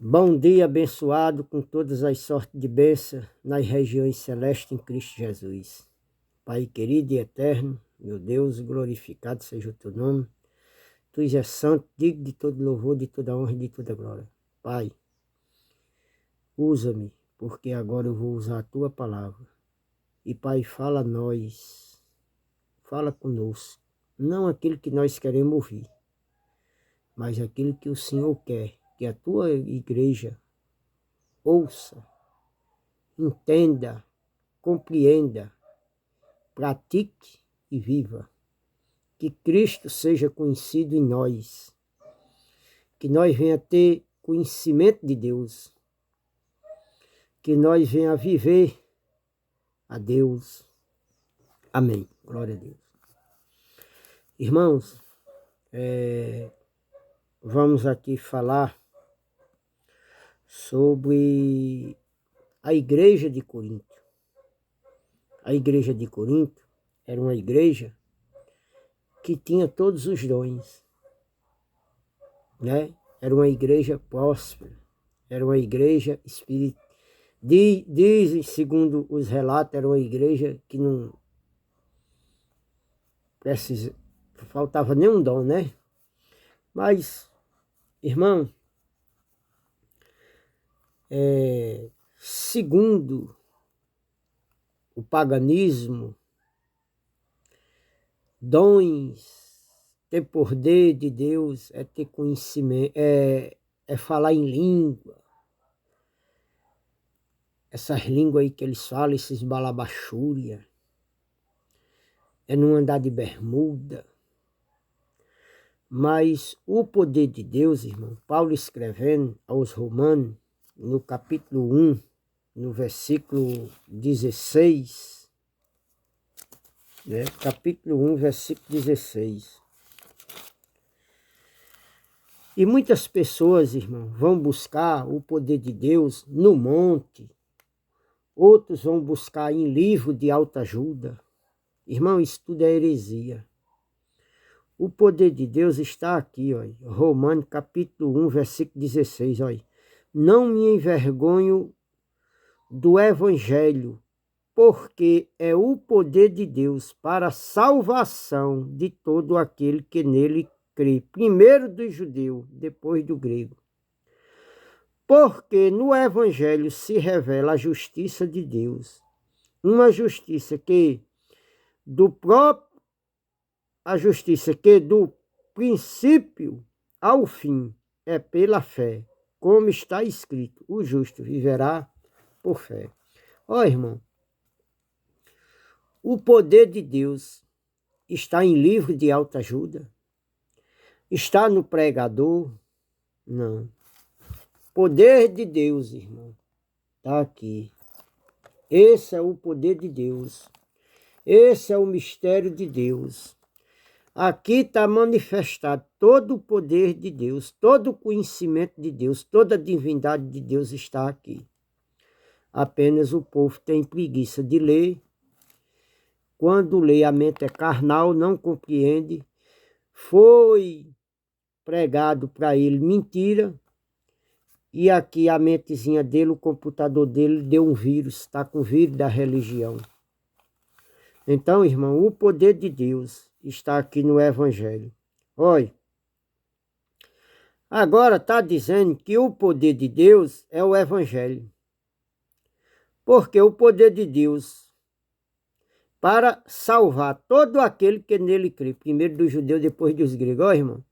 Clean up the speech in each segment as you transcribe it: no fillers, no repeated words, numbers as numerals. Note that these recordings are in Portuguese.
Bom dia, abençoado com todas as sortes de bênção nas regiões celestes em Cristo Jesus. Pai querido e eterno, meu Deus, glorificado seja o teu nome. Tu és santo, digno de todo louvor, de toda honra e de toda glória. Pai, usa-me, porque agora eu vou usar a tua palavra. E Pai, fala a nós, fala conosco. Não aquilo que nós queremos ouvir, mas aquilo que o Senhor quer, que a tua igreja ouça, entenda, compreenda, pratique e viva. Que Cristo seja conhecido em nós, que nós venha ter conhecimento de Deus, que nós venha viver a Deus. Amém. Glória a Deus. Irmãos, vamos aqui falar sobre a igreja de Corinto. A igreja de Corinto era uma igreja que tinha todos os dons, né? Era uma igreja próspera, era uma igreja espiritual. Dizem, segundo os relatos, era uma igreja que não faltava nenhum dom, né? Mas, irmão, segundo o paganismo, dons, ter poder de Deus é ter conhecimento, é falar em língua. Essas línguas aí que eles falam, esses balabachúria, é não andar de bermuda. Mas o poder de Deus, irmão, Paulo escrevendo aos Romanos, no capítulo 1, no versículo 16, né? Capítulo 1, versículo 16. E muitas pessoas, irmão, vão buscar o poder de Deus no monte, outros vão buscar em livro de autoajuda. Irmão, isso tudo é heresia. O poder de Deus está aqui, ó, Romanos capítulo 1, versículo 16, ó. Não me envergonho do evangelho, porque é o poder de Deus para a salvação de todo aquele que nele crê, primeiro do judeu, depois do grego. Porque no evangelho se revela a justiça de Deus, uma justiça que do princípio ao fim é pela fé, como está escrito, o justo viverá por fé. Ó, irmão, o poder de Deus está em livro de autoajuda? Está no pregador? Não. Poder de Deus, irmão, está aqui. Esse é o poder de Deus. Esse é o mistério de Deus. Aqui está manifestado todo o poder de Deus, todo o conhecimento de Deus, toda a divindade de Deus está aqui. Apenas o povo tem preguiça de ler. Quando lê, a mente é carnal, não compreende. Foi pregado para ele mentira. E aqui a mentezinha dele, o computador dele, deu um vírus, está com o vírus da religião. Então, irmão, o poder de Deus está aqui no Evangelho. Olha, agora está dizendo que o poder de Deus é o Evangelho. Porque o poder de Deus para salvar todo aquele que nele crê, primeiro dos judeus, depois dos gregos. Olha, irmão,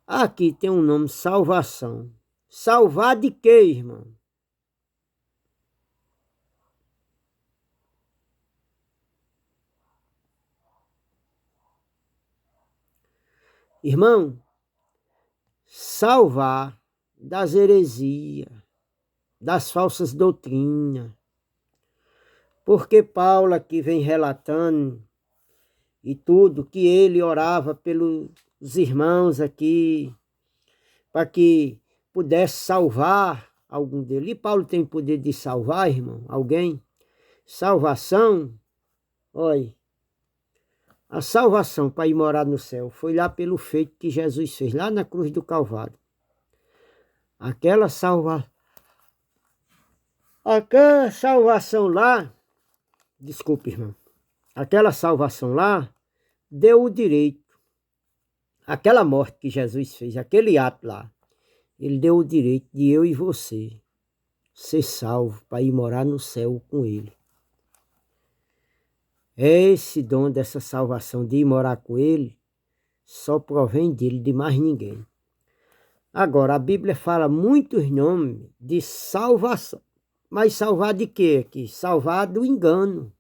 aqui tem um nome, salvação. Salvar de quê, irmão? Irmão, salvar das heresias, das falsas doutrinas. Porque Paulo aqui vem relatando e tudo, que ele orava pelos irmãos aqui, para que pudesse salvar algum deles. E Paulo tem poder de salvar, irmão, alguém? Salvação, olha, a salvação para ir morar no céu foi lá pelo feito que Jesus fez, lá na cruz do Calvário. Aquela salvação lá, desculpe, irmão, aquela salvação lá deu o direito, aquela morte que Jesus fez, aquele ato lá, ele deu o direito de eu e você ser salvo para ir morar no céu com ele. Esse dom dessa salvação de ir morar com ele só provém dele, de mais ninguém. Agora, a Bíblia fala muitos nomes de salvação. Mas salvar de quê aqui? Salvar do engano,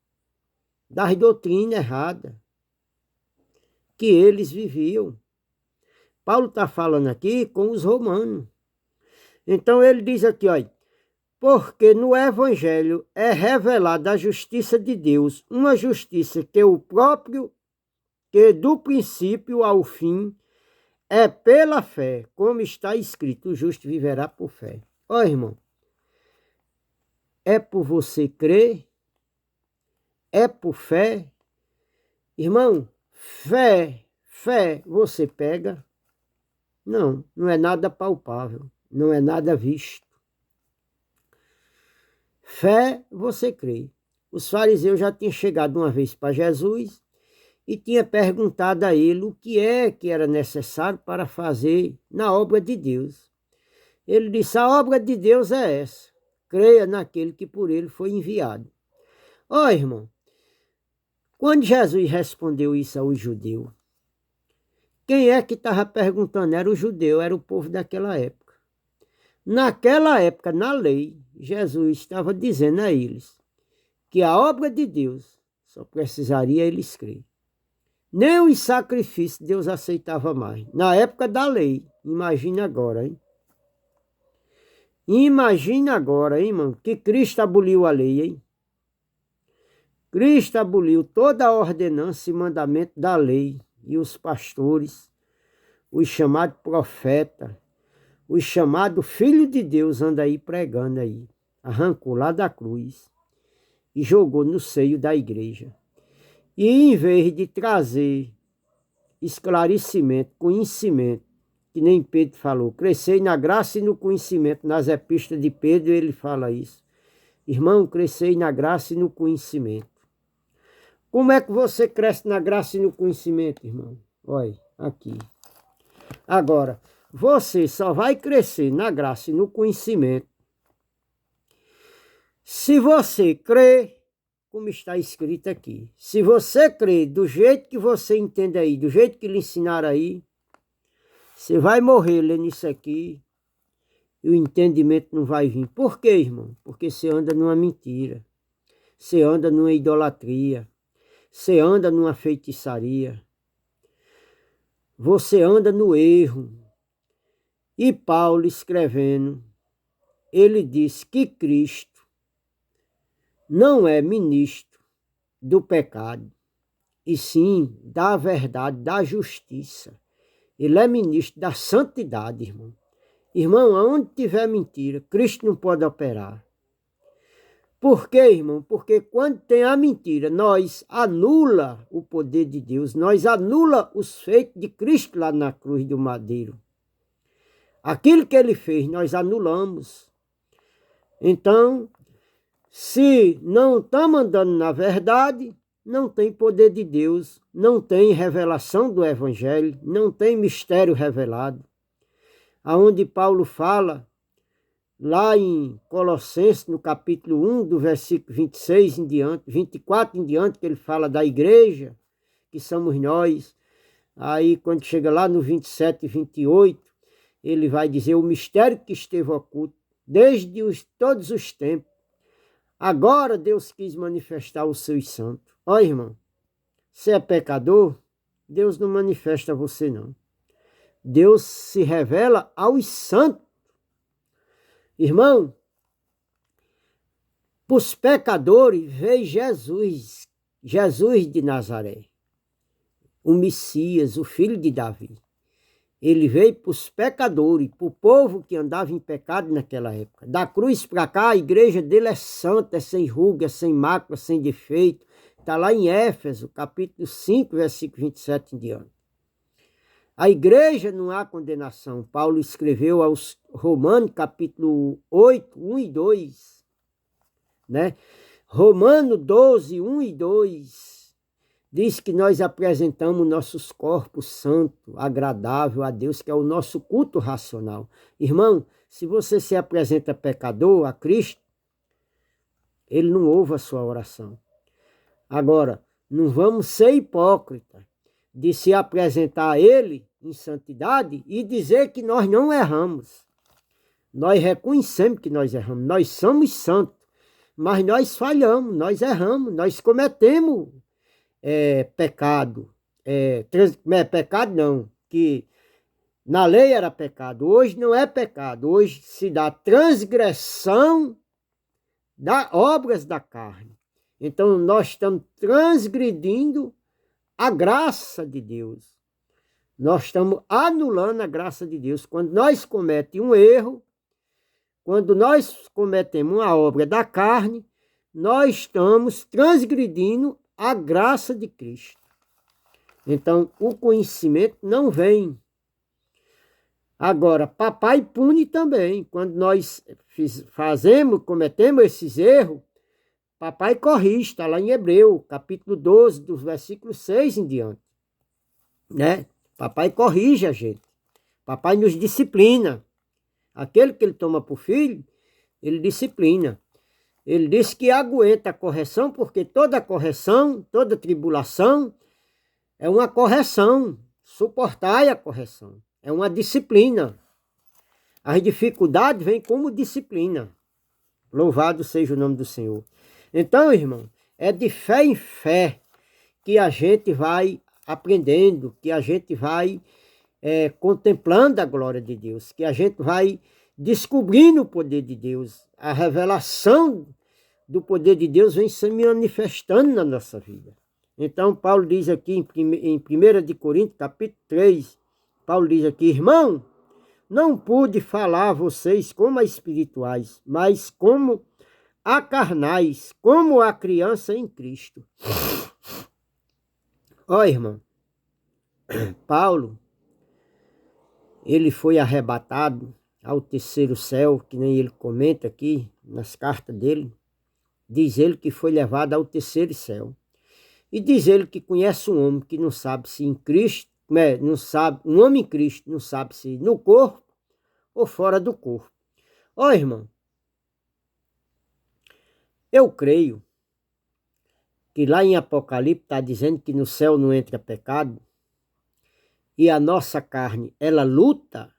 das doutrinas erradas que eles viviam. Paulo está falando aqui com os romanos. Então ele diz aqui, olha, porque no Evangelho é revelada a justiça de Deus, uma justiça que do princípio ao fim é pela fé, como está escrito, o justo viverá por fé. Ó, irmão, é por você crer, é por fé. Irmão, fé, você pega? Não, não é nada palpável, não é nada visto. Fé, você crê. Os fariseus já tinham chegado uma vez para Jesus e tinha perguntado a ele o que era necessário para fazer na obra de Deus. Ele disse, a obra de Deus é essa, creia naquele que por ele foi enviado. Ó, irmão, quando Jesus respondeu isso aos judeus, quem é que estava perguntando? Era o judeu, era o povo daquela época. Naquela época, na lei, Jesus estava dizendo a eles que a obra de Deus só precisaria eles crer. Nem os sacrifícios Deus aceitava mais. Na época da lei. Imagina agora, hein? Imagina agora, hein, irmão? Que Cristo aboliu a lei, hein? Cristo aboliu toda a ordenança e mandamento da lei. E os pastores, os chamados profetas, os chamados filhos de Deus andam aí pregando aí. Arrancou lá da cruz e jogou no seio da igreja. E em vez de trazer esclarecimento, conhecimento, que nem Pedro falou, crescei na graça e no conhecimento, nas epístolas de Pedro ele fala isso. Irmão, crescei na graça e no conhecimento. Como é que você cresce na graça e no conhecimento, irmão? Olha, aqui. Agora, você só vai crescer na graça e no conhecimento se você crer, como está escrito aqui. Se você crer do jeito que você entende aí, do jeito que lhe ensinaram aí, você vai morrer lendo isso aqui e o entendimento não vai vir. Por quê, irmão? Porque você anda numa mentira, você anda numa idolatria, você anda numa feitiçaria, você anda no erro. E Paulo escrevendo, ele diz que Cristo não é ministro do pecado, e sim da verdade, da justiça. Ele é ministro da santidade, irmão. Irmão, aonde tiver mentira, Cristo não pode operar. Por quê, irmão? Porque quando tem a mentira, nós anula o poder de Deus, nós anula os feitos de Cristo lá na cruz do madeiro. Aquilo que ele fez, nós anulamos. Então, se não estamos andando na verdade, não tem poder de Deus, não tem revelação do Evangelho, não tem mistério revelado. Aonde Paulo fala, lá em Colossenses, no capítulo 1, do versículo 26 em diante, 24 em diante, que ele fala da igreja, que somos nós. Aí, quando chega lá no 27 e 28, ele vai dizer o mistério que esteve oculto desde todos os tempos. Agora Deus quis manifestar os seus santos. Ó, irmão, você é pecador? Deus não manifesta a você, não. Deus se revela aos santos. Irmão, para os pecadores veio Jesus, Jesus de Nazaré, o Messias, o filho de Davi. Ele veio para os pecadores, para o povo que andava em pecado naquela época. Da cruz para cá, a igreja dele é santa, é sem ruga, é sem mácula, sem defeito. Está lá em Éfeso, capítulo 5, versículo 27 em diante. A igreja não há condenação. Paulo escreveu aos Romanos, capítulo 8, 1 e 2, né? Romano 12, 1 e 2, diz que nós apresentamos nossos corpos santos, agradável a Deus, que é o nosso culto racional. Irmão, se você se apresenta pecador a Cristo, Ele não ouve a sua oração. Agora, não vamos ser hipócritas de se apresentar a Ele em santidade e dizer que nós não erramos. Nós reconhecemos que nós erramos, nós somos santos, mas nós falhamos, nós erramos, nós cometemos pecado. Pecado não, que na lei era pecado, hoje não é pecado, hoje se dá transgressão das obras da carne. Então nós estamos transgredindo a graça de Deus. Nós estamos anulando a graça de Deus. Quando nós cometemos um erro, quando nós cometemos uma obra da carne, nós estamos transgredindo a graça de Cristo. Então, o conhecimento não vem. Agora, papai pune também. Quando nós cometemos esses erros, papai corrige, está lá em Hebreu, capítulo 12, dos versículos 6 em diante. Né? Papai corrige a gente. Papai nos disciplina. Aquele que ele toma por filho, ele disciplina. Ele diz que aguenta a correção, porque toda correção, toda tribulação é uma correção. Suportai a correção. É uma disciplina. As dificuldades vêm como disciplina. Louvado seja o nome do Senhor. Então, irmão, é de fé em fé que a gente vai aprendendo, que a gente vai contemplando a glória de Deus, que a gente vai descobrindo o poder de Deus. A revelação do poder de Deus vem se manifestando na nossa vida. Então, Paulo diz aqui em 1 de Coríntios, capítulo 3, Paulo diz aqui: irmão, não pude falar a vocês como a espirituais, mas como a carnais, como a criança em Cristo. Ó, irmão, Paulo, ele foi arrebatado ao terceiro céu, que nem ele comenta aqui nas cartas dele. Diz ele que foi levado ao terceiro céu. E diz ele que conhece um homem que não sabe se em Cristo, não sabe, um homem em Cristo não sabe se no corpo ou fora do corpo. Ó, irmão, eu creio que lá em Apocalipse está dizendo que no céu não entra pecado, e a nossa carne, ela luta,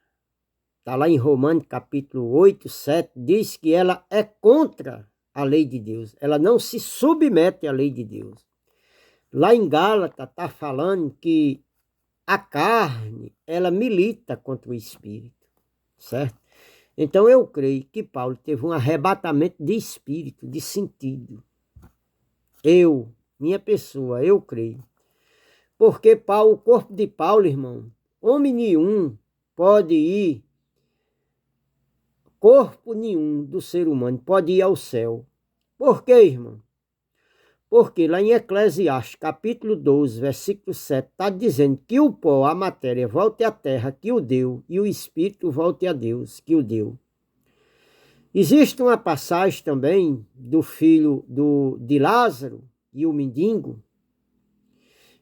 está lá em Romanos capítulo 8, 7, diz que ela é contra a lei de Deus, ela não se submete à lei de Deus. Lá em Gálatas está falando que a carne, ela milita contra o espírito, certo? Então eu creio que Paulo teve um arrebatamento de espírito, de sentido. Minha pessoa, eu creio. Porque Paulo, o corpo de Paulo, irmão, homem nenhum pode ir, corpo nenhum do ser humano pode ir ao céu. Por quê, irmão? Porque lá em Eclesiastes, capítulo 12, versículo 7, está dizendo que o pó, a matéria, volte à terra que o deu, e o espírito volte a Deus que o deu. Existe uma passagem também do filho de Lázaro e o mendigo,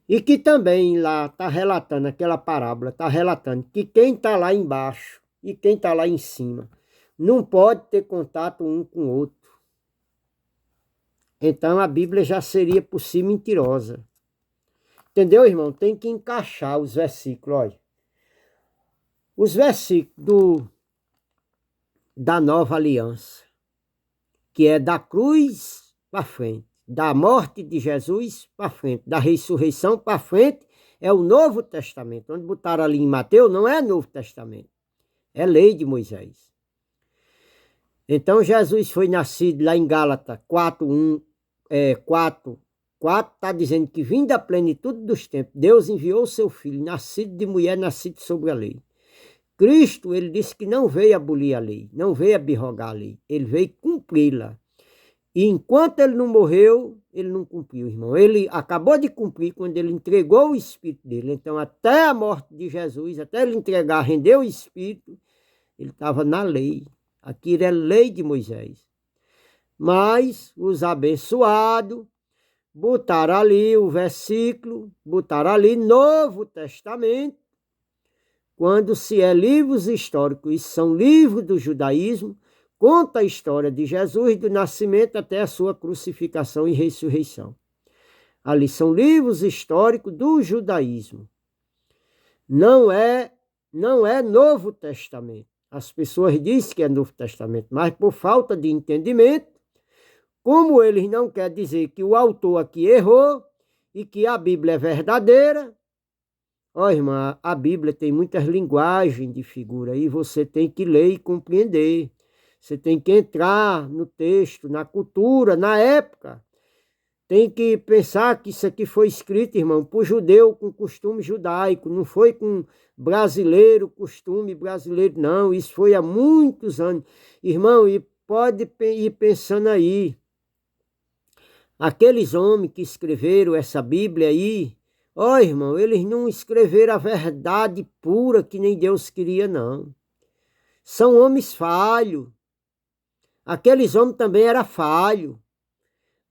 e que também lá está relatando aquela parábola, está relatando que quem está lá embaixo e quem está lá em cima não pode ter contato um com o outro. Então a Bíblia já seria por si mentirosa. Entendeu, irmão? Tem que encaixar os versículos, olha. Os versículos da nova aliança, que é da cruz para frente, da morte de Jesus para frente, da ressurreição para frente, é o Novo Testamento. Onde botaram ali em Mateus, não é Novo Testamento, é lei de Moisés. Então Jesus foi nascido lá em Gálatas 4, 4 está dizendo que vindo da plenitude dos tempos, Deus enviou o seu filho, nascido de mulher, nascido sobre a lei. Cristo, ele disse que não veio abolir a lei, não veio abrogar a lei, ele veio cumpri-la. E enquanto ele não morreu, ele não cumpriu, irmão. Ele acabou de cumprir quando ele entregou o Espírito dele. Então, até a morte de Jesus, até ele entregar, render o Espírito, ele estava na lei. Aquilo é lei de Moisés. Mas os abençoados botaram ali o versículo, botaram ali Novo Testamento, quando se é livros históricos, e são livros do judaísmo, conta a história de Jesus, do nascimento até a sua crucificação e ressurreição. Ali são livros históricos do judaísmo. Não é Novo Testamento. As pessoas dizem que é Novo Testamento, mas por falta de entendimento, como eles não querem dizer que o autor aqui errou e que a Bíblia é verdadeira. Ó, irmã, a Bíblia tem muitas linguagens de figura e você tem que ler e compreender. Você tem que entrar no texto, na cultura, na época. Tem que pensar que isso aqui foi escrito, irmão, por judeu com costume judaico. Não foi com brasileiro, costume brasileiro, não. Isso foi há muitos anos. Irmão, e pode ir pensando aí. Aqueles homens que escreveram essa Bíblia aí, ó, irmão, eles não escreveram a verdade pura que nem Deus queria, não. São homens falhos. Aqueles homens também eram falhos.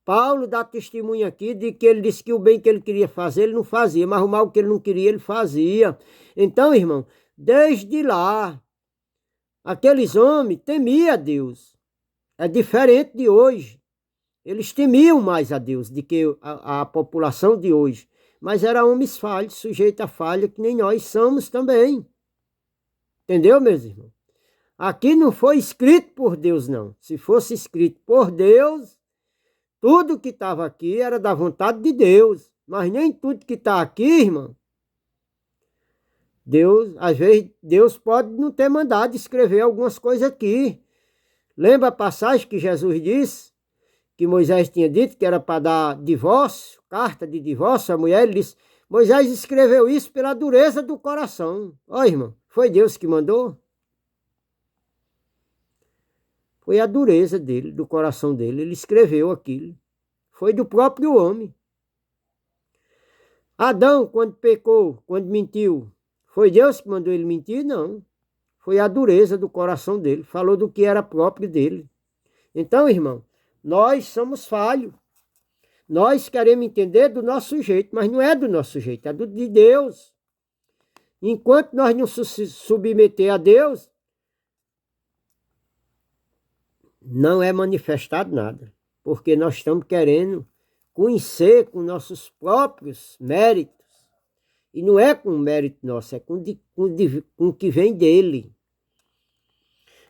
Paulo dá testemunho aqui de que ele disse que o bem que ele queria fazer, ele não fazia, mas o mal que ele não queria, ele fazia. Então, irmão, desde lá, aqueles homens temiam a Deus. É diferente de hoje. Eles temiam mais a Deus do que a população de hoje. Mas eram homens falhos, sujeitos a falha, que nem nós somos também. Entendeu, meus irmãos? Aqui não foi escrito por Deus, não. Se fosse escrito por Deus, tudo que estava aqui era da vontade de Deus. Mas nem tudo que está aqui, irmão, Deus, às vezes, Deus pode não ter mandado escrever algumas coisas aqui. Lembra a passagem que Jesus disse? Que Moisés tinha dito que era para dar divórcio, carta de divórcio à mulher. Ele disse, Moisés escreveu isso pela dureza do coração. Ó, irmão, foi Deus que mandou? Foi a dureza dele, do coração dele. Ele escreveu aquilo. Foi do próprio homem. Adão, quando pecou, quando mentiu, foi Deus que mandou ele mentir? Não. Foi a dureza do coração dele. Falou do que era próprio dele. Então, irmão, nós somos falhos. Nós queremos entender do nosso jeito, mas não é do nosso jeito, é do de Deus. Enquanto nós não se submeter a Deus, não é manifestado nada. Porque nós estamos querendo conhecer com nossos próprios méritos. E não é com mérito nosso, é com o que vem dele.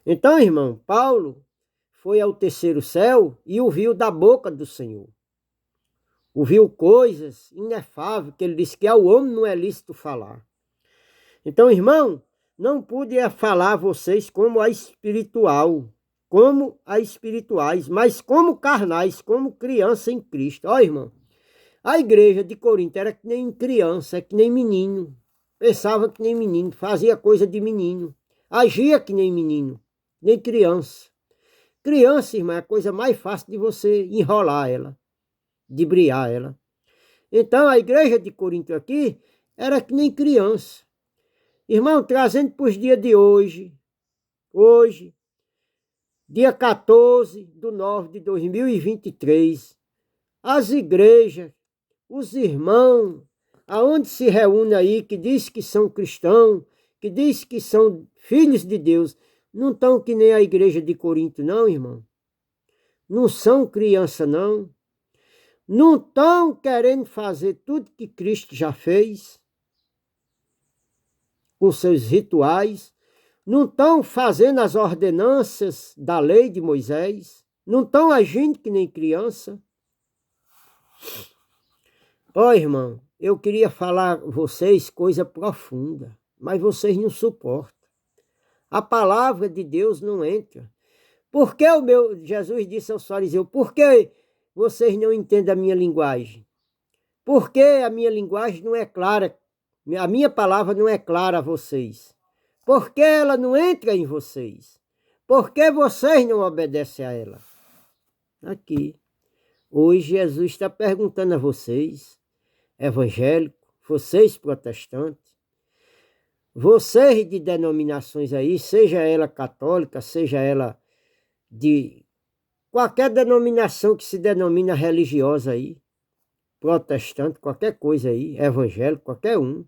Então, irmão, Paulo foi ao terceiro céu e ouviu da boca do Senhor. Ouviu coisas inefáveis, que ele disse que ao homem não é lícito falar. Então, irmão, não pude falar a vocês como a espiritual, como a espirituais, mas como carnais, como criança em Cristo. Ó, irmão, a igreja de Corinto era que nem criança, que nem menino. Pensava que nem menino, fazia coisa de menino. Agia que nem menino, nem criança. Criança, irmã, é a coisa mais fácil de você enrolar ela, de briar ela. Então, a igreja de Corinto aqui era que nem criança. Irmão, trazendo para os dias de hoje, dia 14/9/2023, as igrejas, os irmãos, aonde se reúne aí, que diz que são cristãos, que diz que são filhos de Deus, não estão que nem a igreja de Corinto, não, irmão. Não são criança, não. Não estão querendo fazer tudo que Cristo já fez, com seus rituais. Não estão fazendo as ordenanças da lei de Moisés. Não estão agindo que nem criança. Ó, irmão, eu queria falar a vocês coisa profunda, mas vocês não suportam. A palavra de Deus não entra. Por que Jesus disse aos fariseus, por que vocês não entendem a minha linguagem? Por que a minha linguagem não é clara? A minha palavra não é clara a vocês? Por que ela não entra em vocês? Por que vocês não obedecem a ela? Aqui. Hoje Jesus está perguntando a vocês, evangélicos, vocês protestantes, vocês de denominações aí, seja ela católica, seja ela de qualquer denominação que se denomina religiosa aí, protestante, qualquer coisa aí, evangélico, qualquer um.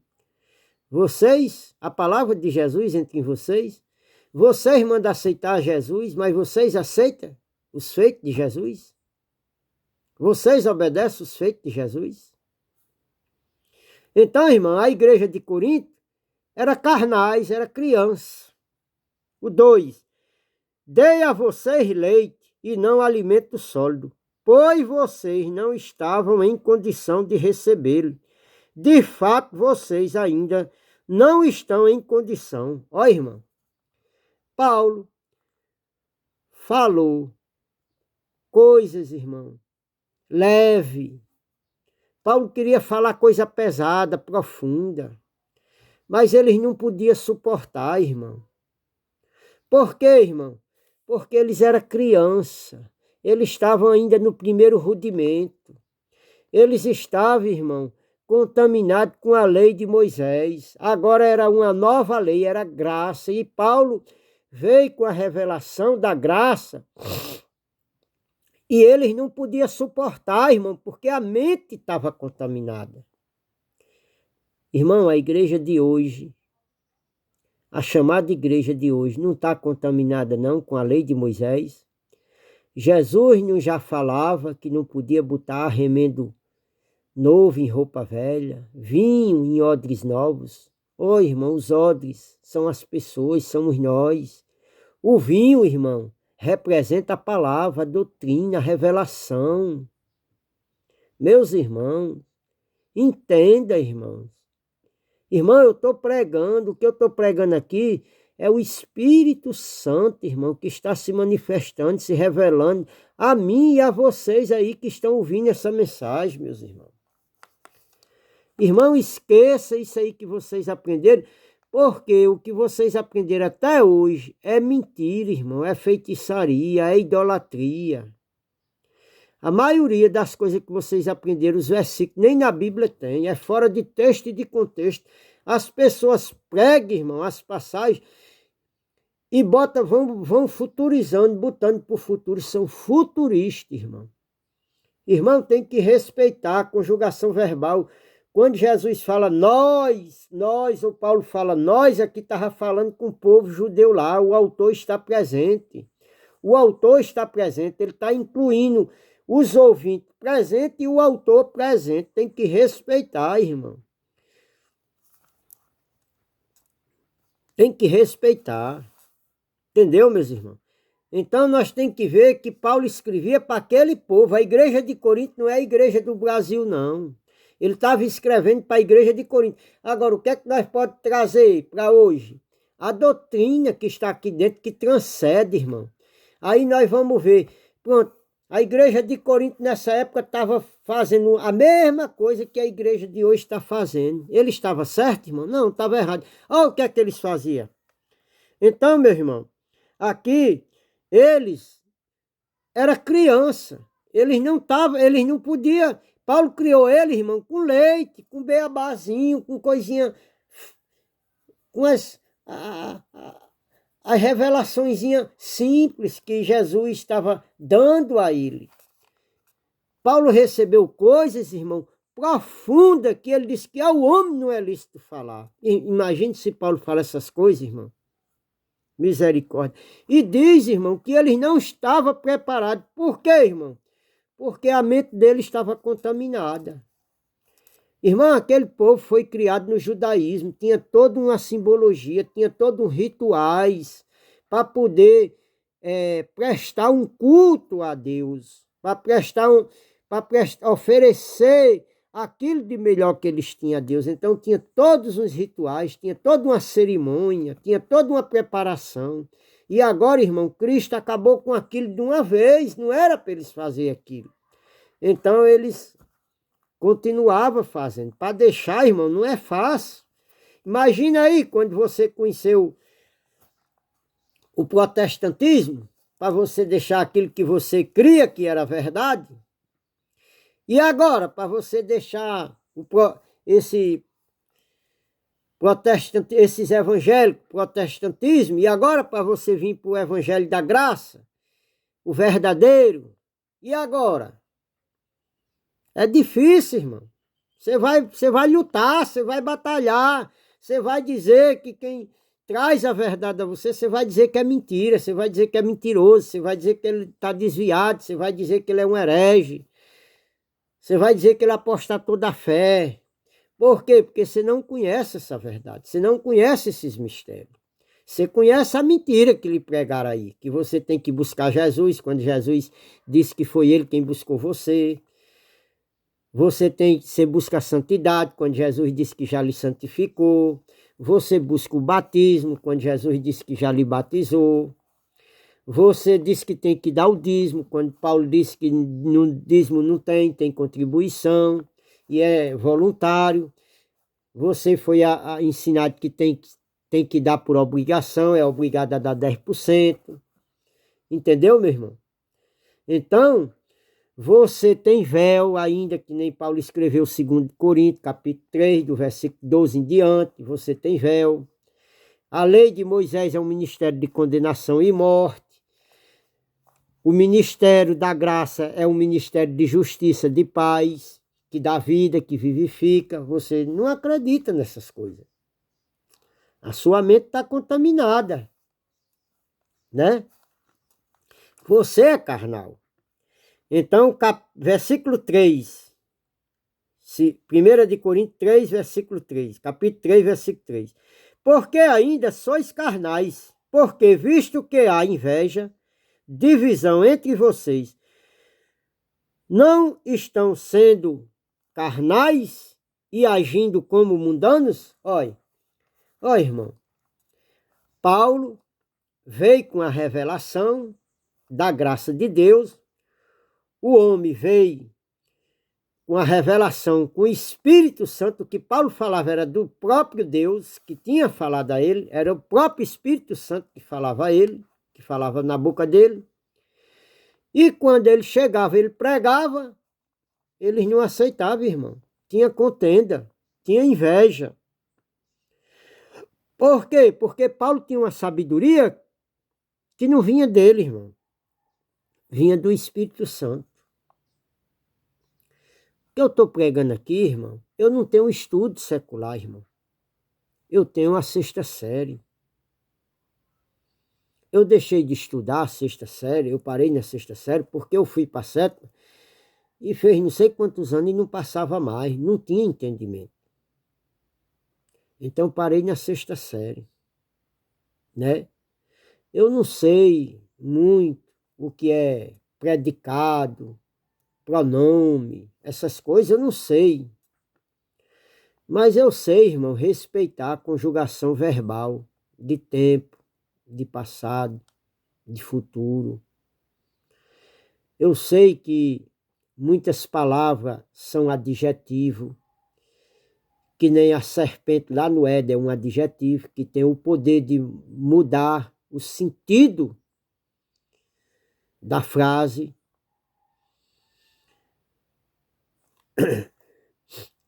Vocês, a palavra de Jesus entre vocês, vocês mandam aceitar Jesus, mas vocês aceitam os feitos de Jesus? Vocês obedecem os feitos de Jesus? Então, irmão, a igreja de Corinto era carnais, era criança. O 2. Dei a vocês leite e não alimento sólido, pois vocês não estavam em condição de recebê-lo. De fato, vocês ainda não estão em condição. Ó, irmão, Paulo falou coisas, irmão, leve. Paulo queria falar coisa pesada, profunda, mas eles não podiam suportar, irmão. Por quê, irmão? Porque eles eram criança, eles estavam ainda no primeiro rudimento. Eles estavam, irmão, contaminados com a lei de Moisés. Agora era uma nova lei, era graça. E Paulo veio com a revelação da graça. E eles não podiam suportar, irmão, porque a mente estava contaminada. Irmão, a igreja de hoje, a chamada igreja de hoje, não está contaminada não com a lei de Moisés. Jesus não já falava que não podia botar remendo novo em roupa velha, vinho em odres novos. Ô, irmão, os odres são as pessoas, somos nós. O vinho, irmão, representa a palavra, a doutrina, a revelação. Meus irmãos, entenda, irmãos. Irmão, eu estou pregando, o que eu estou pregando aqui é o Espírito Santo, irmão, que está se manifestando, se revelando a mim e a vocês aí que estão ouvindo essa mensagem, meus irmãos. Irmão, esqueça isso aí que vocês aprenderam, porque o que vocês aprenderam até hoje é mentira, irmão, é feitiçaria, é idolatria. A maioria das coisas que vocês aprenderam, os versículos, nem na Bíblia tem, é fora de texto e de contexto. As pessoas pregam, irmão, as passagens e vão futurizando, botando para o futuro, são futuristas, irmão. Irmão, tem que respeitar a conjugação verbal. Quando Jesus fala nós, ou Paulo fala nós, aqui estava falando com o povo judeu lá, o autor está presente. O autor está presente, ele está incluindo os ouvintes presentes e o autor presente. Tem que respeitar, irmão. Tem que respeitar. Entendeu, meus irmãos? Então nós temos que ver que Paulo escrevia para aquele povo. A igreja de Corinto não é a igreja do Brasil, não. Ele estava escrevendo para a igreja de Corinto. Agora, o que é que nós podemos trazer para hoje? A doutrina que está aqui dentro, que transcende, irmão. Aí nós vamos ver. Pronto, a igreja de Corinto nessa época estava fazendo a mesma coisa que a igreja de hoje está fazendo. Ele estava certo, irmão? Não, estava errado. Olha o que é que eles faziam. Então, meu irmão, aqui, eles eram criança. Eles não podiam... Paulo criou ele, irmão, com leite, com beabazinho, com coisinha, com as revelaçõezinhas simples que Jesus estava dando a ele. Paulo recebeu coisas, irmão, profundas, que ele disse que ao homem não é lícito falar. Imagine se Paulo fala essas coisas, irmão. Misericórdia. E diz, irmão, que eles não estavam preparados. Por quê, irmão? Porque a mente dele estava contaminada. Irmão, aquele povo foi criado no judaísmo, tinha toda uma simbologia, tinha todos uns rituais para poder prestar um culto a Deus, para oferecer aquilo de melhor que eles tinham a Deus. Então tinha todos os rituais, tinha toda uma cerimônia, tinha toda uma preparação. E agora, irmão, Cristo acabou com aquilo de uma vez, não era para eles fazerem aquilo. Então eles continuavam fazendo. Para deixar, irmão, não é fácil. Imagina aí, quando você conheceu o protestantismo, para você deixar aquilo que você cria que era verdade. E agora, para você deixar esse esses evangélicos, protestantismo, e agora para você vir para o evangelho da graça, o verdadeiro, e agora? É difícil, irmão. Você vai lutar, você vai batalhar, você vai dizer que quem traz a verdade a você, você vai dizer que é mentira, você vai dizer que é mentiroso, você vai dizer que ele está desviado, você vai dizer que ele é um herege, você vai dizer que ele apostatou da fé. Por quê? Porque você não conhece essa verdade, você não conhece esses mistérios. Você conhece a mentira que lhe pregaram aí, que você tem que buscar Jesus, quando Jesus disse que foi ele quem buscou você. Você busca a santidade, quando Jesus disse que já lhe santificou. Você busca o batismo, quando Jesus disse que já lhe batizou. Você diz que tem que dar o dízimo, quando Paulo disse que no dízimo não tem contribuição e é voluntário. Você foi ensinado que tem que dar por obrigação, é obrigado a dar 10%. Entendeu, meu irmão? Então, você tem véu ainda, que nem Paulo escreveu 2 Coríntios, capítulo 3, do versículo 12 em diante, você tem véu. A lei de Moisés é um ministério de condenação e morte. O ministério da graça é um ministério de justiça, de paz, que dá vida, que vivifica. Você não acredita nessas coisas. A sua mente está contaminada, né? Você é carnal. Então, versículo 3, 1 de Coríntios 3, versículo 3, capítulo 3, versículo 3. Porque ainda sois carnais, porque visto que há inveja, divisão entre vocês, não estão sendo carnais e agindo como mundanos? Olha, irmão, Paulo veio com a revelação da graça de Deus, o homem veio com a revelação, com o Espírito Santo, que Paulo falava era do próprio Deus, que tinha falado a ele, era o próprio Espírito Santo que falava a ele, que falava na boca dele. E quando ele chegava, ele pregava, eles não aceitavam, irmão. Tinha contenda, tinha inveja. Por quê? Porque Paulo tinha uma sabedoria que não vinha dele, irmão. Vinha do Espírito Santo. O que eu estou pregando aqui, irmão, eu não tenho um estudo secular, irmão. Eu tenho a 6ª série. Eu deixei de estudar a 6ª série, eu parei na 6ª série porque eu fui para a 7ª e fez não sei quantos anos e não passava mais, não tinha entendimento. Então parei na 6ª série, né? Eu não sei muito o que é predicado, pronome, essas coisas eu não sei. Mas eu sei, irmão, respeitar a conjugação verbal de tempo, de passado, de futuro. Eu sei que muitas palavras são adjetivos, que nem a serpente lá no Éden é um adjetivo, que tem o poder de mudar o sentido da frase.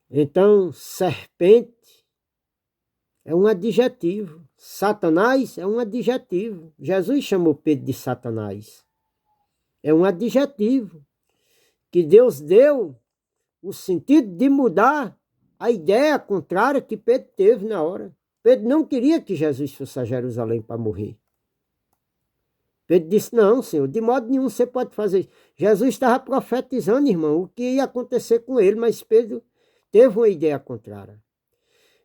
Então, serpente é um adjetivo. Satanás é um adjetivo. Jesus chamou Pedro de Satanás. É um adjetivo que Deus deu o sentido de mudar a ideia contrária que Pedro teve na hora. Pedro não queria que Jesus fosse a Jerusalém para morrer. Pedro disse, não, Senhor, de modo nenhum você pode fazer isso. Jesus estava profetizando, irmão, o que ia acontecer com ele, mas Pedro teve uma ideia contrária.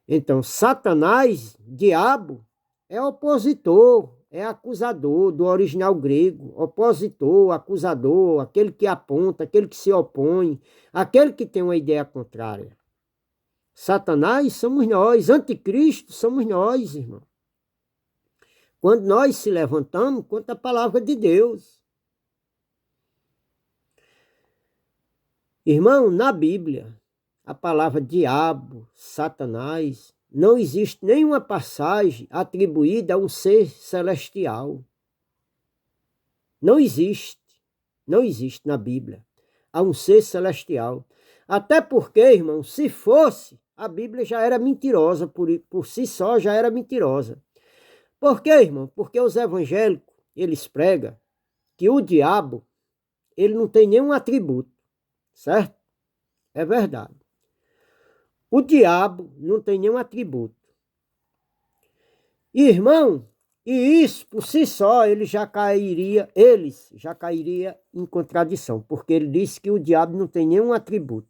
Então, Satanás, diabo, é opositor, é acusador, do original grego. Opositor, acusador, aquele que aponta, aquele que se opõe, aquele que tem uma ideia contrária. Satanás somos nós, anticristo somos nós, irmão. Quando nós se levantamos contra a palavra de Deus. Irmão, na Bíblia, a palavra diabo, Satanás, não existe nenhuma passagem atribuída a um ser celestial. Não existe na Bíblia a um ser celestial. Até porque, irmão, se fosse, a Bíblia já era mentirosa, por si só já era mentirosa. Por quê, irmão? Porque os evangélicos, eles pregam que o diabo, ele não tem nenhum atributo, certo? É verdade. O diabo não tem nenhum atributo. Irmão, e isso por si só, eles já cairiam em contradição, porque ele disse que o diabo não tem nenhum atributo.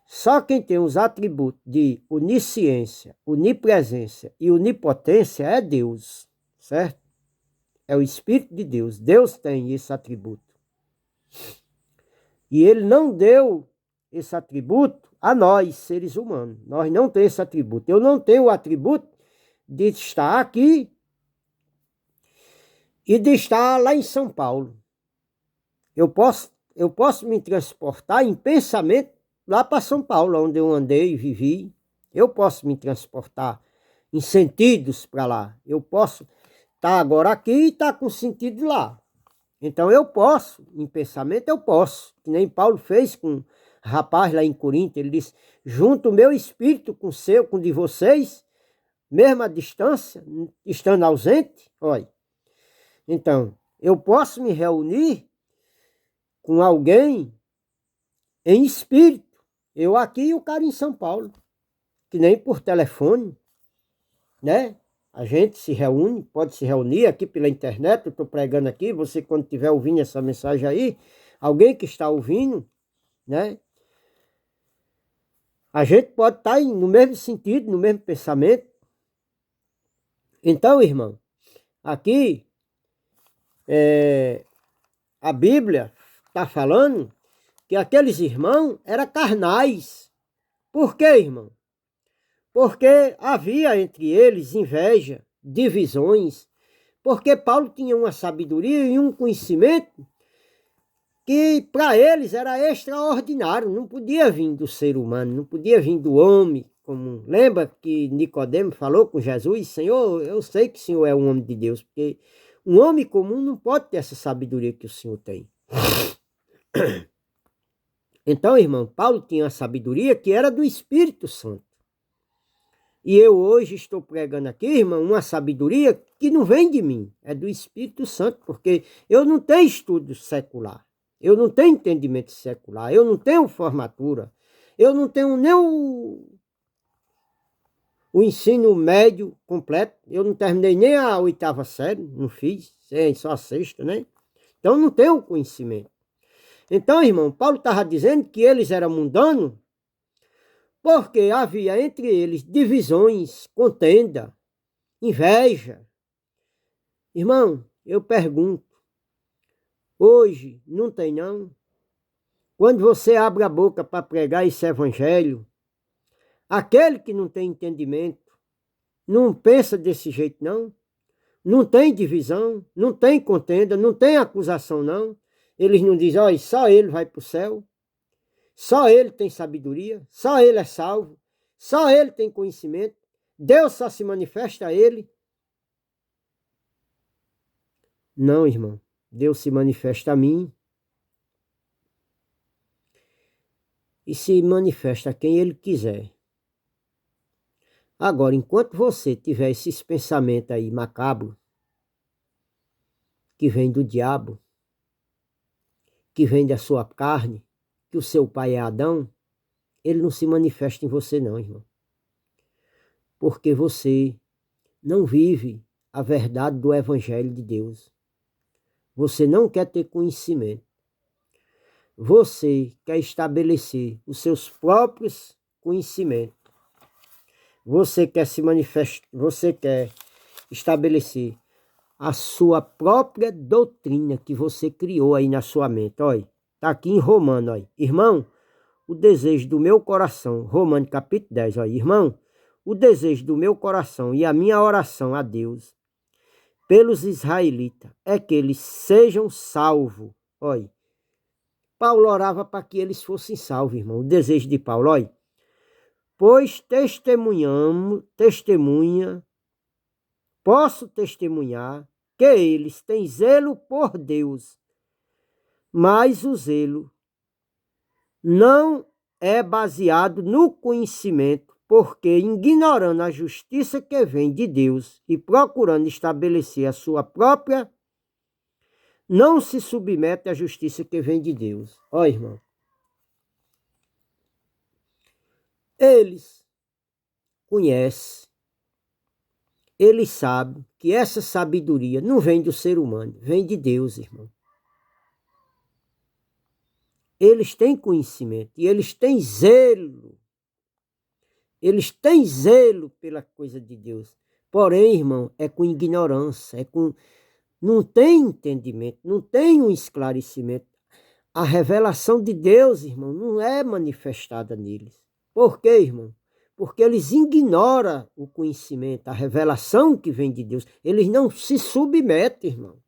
Só quem tem os atributos de onisciência, onipresença e onipotência é Deus, certo? É o Espírito de Deus. Deus tem esse atributo. E ele não deu esse atributo a nós, seres humanos. Nós não temos esse atributo. Eu não tenho o atributo de estar aqui e de estar lá em São Paulo. Eu posso me transportar em pensamento lá para São Paulo, onde eu andei e vivi. Eu posso me transportar em sentidos para lá. Eu posso estar agora aqui e estar com sentido lá. Então eu posso, em pensamento eu posso. Que nem Paulo fez com um rapaz lá em Corinto. Ele disse, junto o meu espírito com o seu, com o de vocês, mesmo à distância, estando ausente, olha. Então, eu posso me reunir com alguém em espírito. Eu aqui e o cara em São Paulo. Que nem por telefone, né? A gente se reúne, pode se reunir aqui pela internet. Eu estou pregando aqui, você quando estiver ouvindo essa mensagem aí, alguém que está ouvindo, né? A gente pode estar no mesmo sentido, no mesmo pensamento. Então, irmão, aqui a Bíblia está falando que aqueles irmãos eram carnais. Por quê, irmão? Porque havia entre eles inveja, divisões, porque Paulo tinha uma sabedoria e um conhecimento que para eles era extraordinário, não podia vir do ser humano, não podia vir do homem comum. Lembra que Nicodemo falou com Jesus, Senhor, eu sei que o Senhor é um homem de Deus, porque um homem comum não pode ter essa sabedoria que o Senhor tem. Então, irmão, Paulo tinha uma sabedoria que era do Espírito Santo. E eu hoje estou pregando aqui, irmão, uma sabedoria que não vem de mim, é do Espírito Santo, porque eu não tenho estudo secular, eu não tenho entendimento secular, eu não tenho formatura, eu não tenho nem o ensino médio completo, eu não terminei nem a 8ª série, não fiz, só a 6ª, né? Então não tenho conhecimento. Então, irmão, Paulo estava dizendo que eles eram mundanos, porque havia entre eles divisões, contenda, inveja. Irmão, eu pergunto, hoje não tem não? Quando você abre a boca para pregar esse evangelho, aquele que não tem entendimento, não pensa desse jeito não? Não tem divisão, não tem contenda, não tem acusação não? Eles não dizem, olha, só ele vai para o céu. Só ele tem sabedoria, só ele é salvo, só ele tem conhecimento, Deus só se manifesta a ele. Não, irmão, Deus se manifesta a mim e se manifesta a quem ele quiser. Agora, enquanto você tiver esses pensamentos aí macabros, que vem do diabo, que vem da sua carne, que o seu pai é Adão, ele não se manifesta em você não, irmão. Porque você não vive a verdade do Evangelho de Deus. Você não quer ter conhecimento. Você quer estabelecer os seus próprios conhecimentos. Você quer se manifestar, você quer estabelecer a sua própria doutrina que você criou aí na sua mente. Olha, está aqui em Romano, olha. Irmão, o desejo do meu coração, Romanos capítulo 10, olha, irmão, o desejo do meu coração e a minha oração a Deus pelos israelitas é que eles sejam salvos. Olha, Paulo orava para que eles fossem salvos, irmão. O desejo de Paulo, olha. Pois posso testemunhar que eles têm zelo por Deus, mas o zelo não é baseado no conhecimento, porque ignorando a justiça que vem de Deus e procurando estabelecer a sua própria, não se submete à justiça que vem de Deus. Ó, irmão. Eles conhecem, eles sabem que essa sabedoria não vem do ser humano, vem de Deus, irmão. Eles têm conhecimento e eles têm zelo. Eles têm zelo pela coisa de Deus. Porém, irmão, é com ignorância, não tem entendimento, não tem um esclarecimento. A revelação de Deus, irmão, não é manifestada neles. Por quê, irmão? Porque eles ignoram o conhecimento, a revelação que vem de Deus. Eles não se submetem, irmão.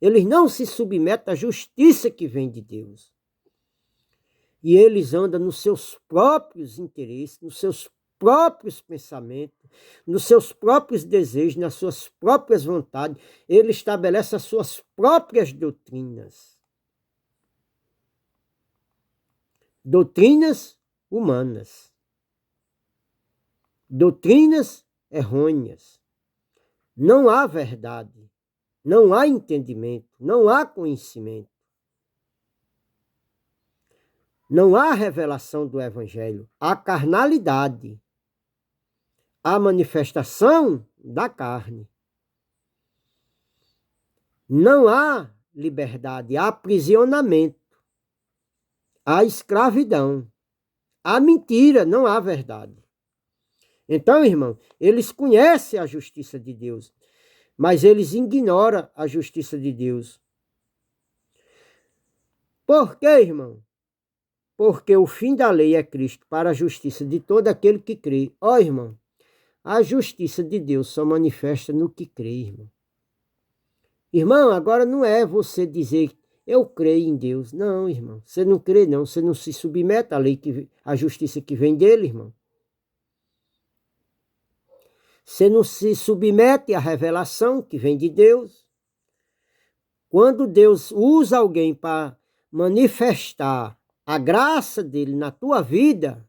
Eles não se submetem à justiça que vem de Deus. E eles andam nos seus próprios interesses, nos seus próprios pensamentos, nos seus próprios desejos, nas suas próprias vontades. Ele estabelece as suas próprias doutrinas. Doutrinas humanas. Doutrinas errôneas. Não há verdade, não há entendimento, não há conhecimento. Não há revelação do Evangelho, há carnalidade, há manifestação da carne. Não há liberdade, há aprisionamento, há escravidão, há mentira, não há verdade. Então, irmão, eles conhecem a justiça de Deus, mas eles ignoram a justiça de Deus. Por quê, irmão? Porque o fim da lei é Cristo para a justiça de todo aquele que crê. Ó, irmão, a justiça de Deus só manifesta no que crê, irmão. Irmão, agora não é você dizer, eu creio em Deus. Não, irmão, você não crê não, você não se submete à lei, à justiça que vem dele, irmão. Você não se submete à revelação que vem de Deus. Quando Deus usa alguém para manifestar a graça dele na tua vida,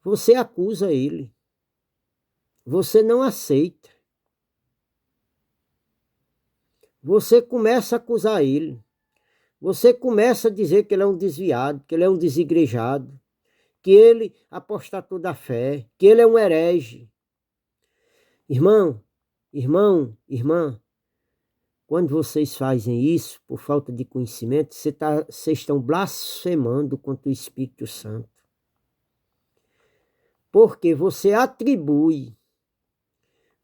você acusa ele. Você não aceita. Você começa a acusar ele. Você começa a dizer que ele é um desviado, que ele é um desigrejado, que ele apostatou da fé, que ele é um herege. Irmão, irmã, quando vocês fazem isso por falta de conhecimento, vocês estão blasfemando contra o Espírito Santo. Porque você atribui,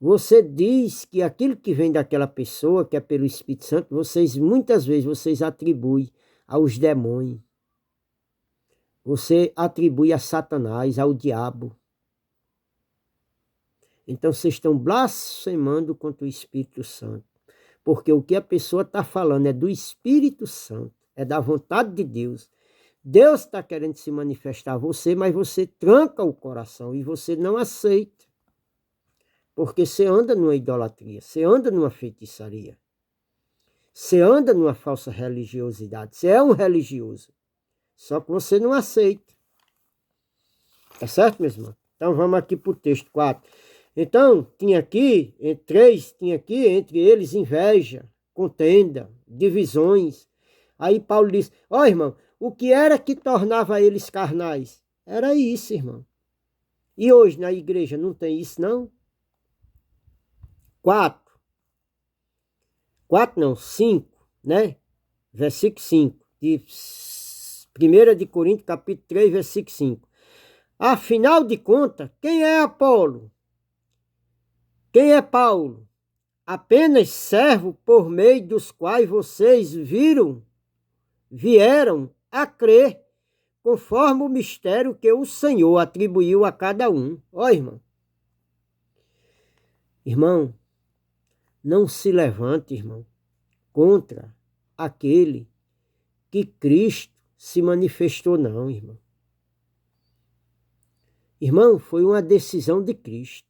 você diz que aquilo que vem daquela pessoa, que é pelo Espírito Santo, muitas vezes vocês atribuem aos demônios. Você atribui a Satanás, ao diabo. Então vocês estão blasfemando contra o Espírito Santo. Porque o que a pessoa está falando é do Espírito Santo, é da vontade de Deus. Deus está querendo se manifestar a você, mas você tranca o coração e você não aceita. Porque você anda numa idolatria, você anda numa feitiçaria. Você anda numa falsa religiosidade, você é um religioso. Só que você não aceita. Tá certo, meus irmãos? Então vamos aqui para o texto 4. Então, tinha aqui entre eles inveja, contenda, divisões. Aí Paulo diz, ó irmão, o que era que tornava eles carnais? Era isso, irmão. E hoje na igreja não tem isso, não? 5, né? Versículo 5, de 1 de Coríntios, capítulo 3, versículo 5. Afinal de contas, quem é Apolo? Quem é Paulo? Apenas servo por meio dos quais vocês vieram a crer, conforme o mistério que o Senhor atribuiu a cada um. Ó, irmão. Irmão, não se levante, irmão, contra aquele que Cristo se manifestou, não, irmão. Irmão, foi uma decisão de Cristo.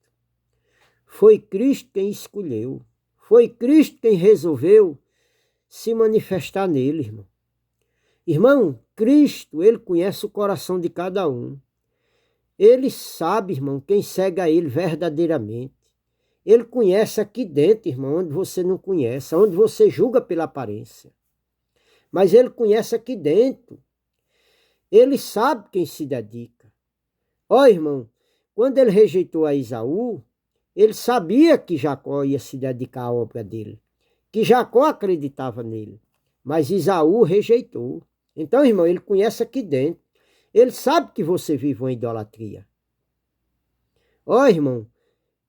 Foi Cristo quem escolheu. Foi Cristo quem resolveu se manifestar nele, irmão. Irmão, Cristo, ele conhece o coração de cada um. Ele sabe, irmão, quem segue a ele verdadeiramente. Ele conhece aqui dentro, irmão, onde você não conhece, onde você julga pela aparência. Mas ele conhece aqui dentro. Ele sabe quem se dedica. Ó, irmão, quando ele rejeitou a Esaú, ele sabia que Jacó ia se dedicar à obra dele, que Jacó acreditava nele, mas Esaú rejeitou. Então, irmão, ele conhece aqui dentro. Ele sabe que você vive uma idolatria. Ó, irmão,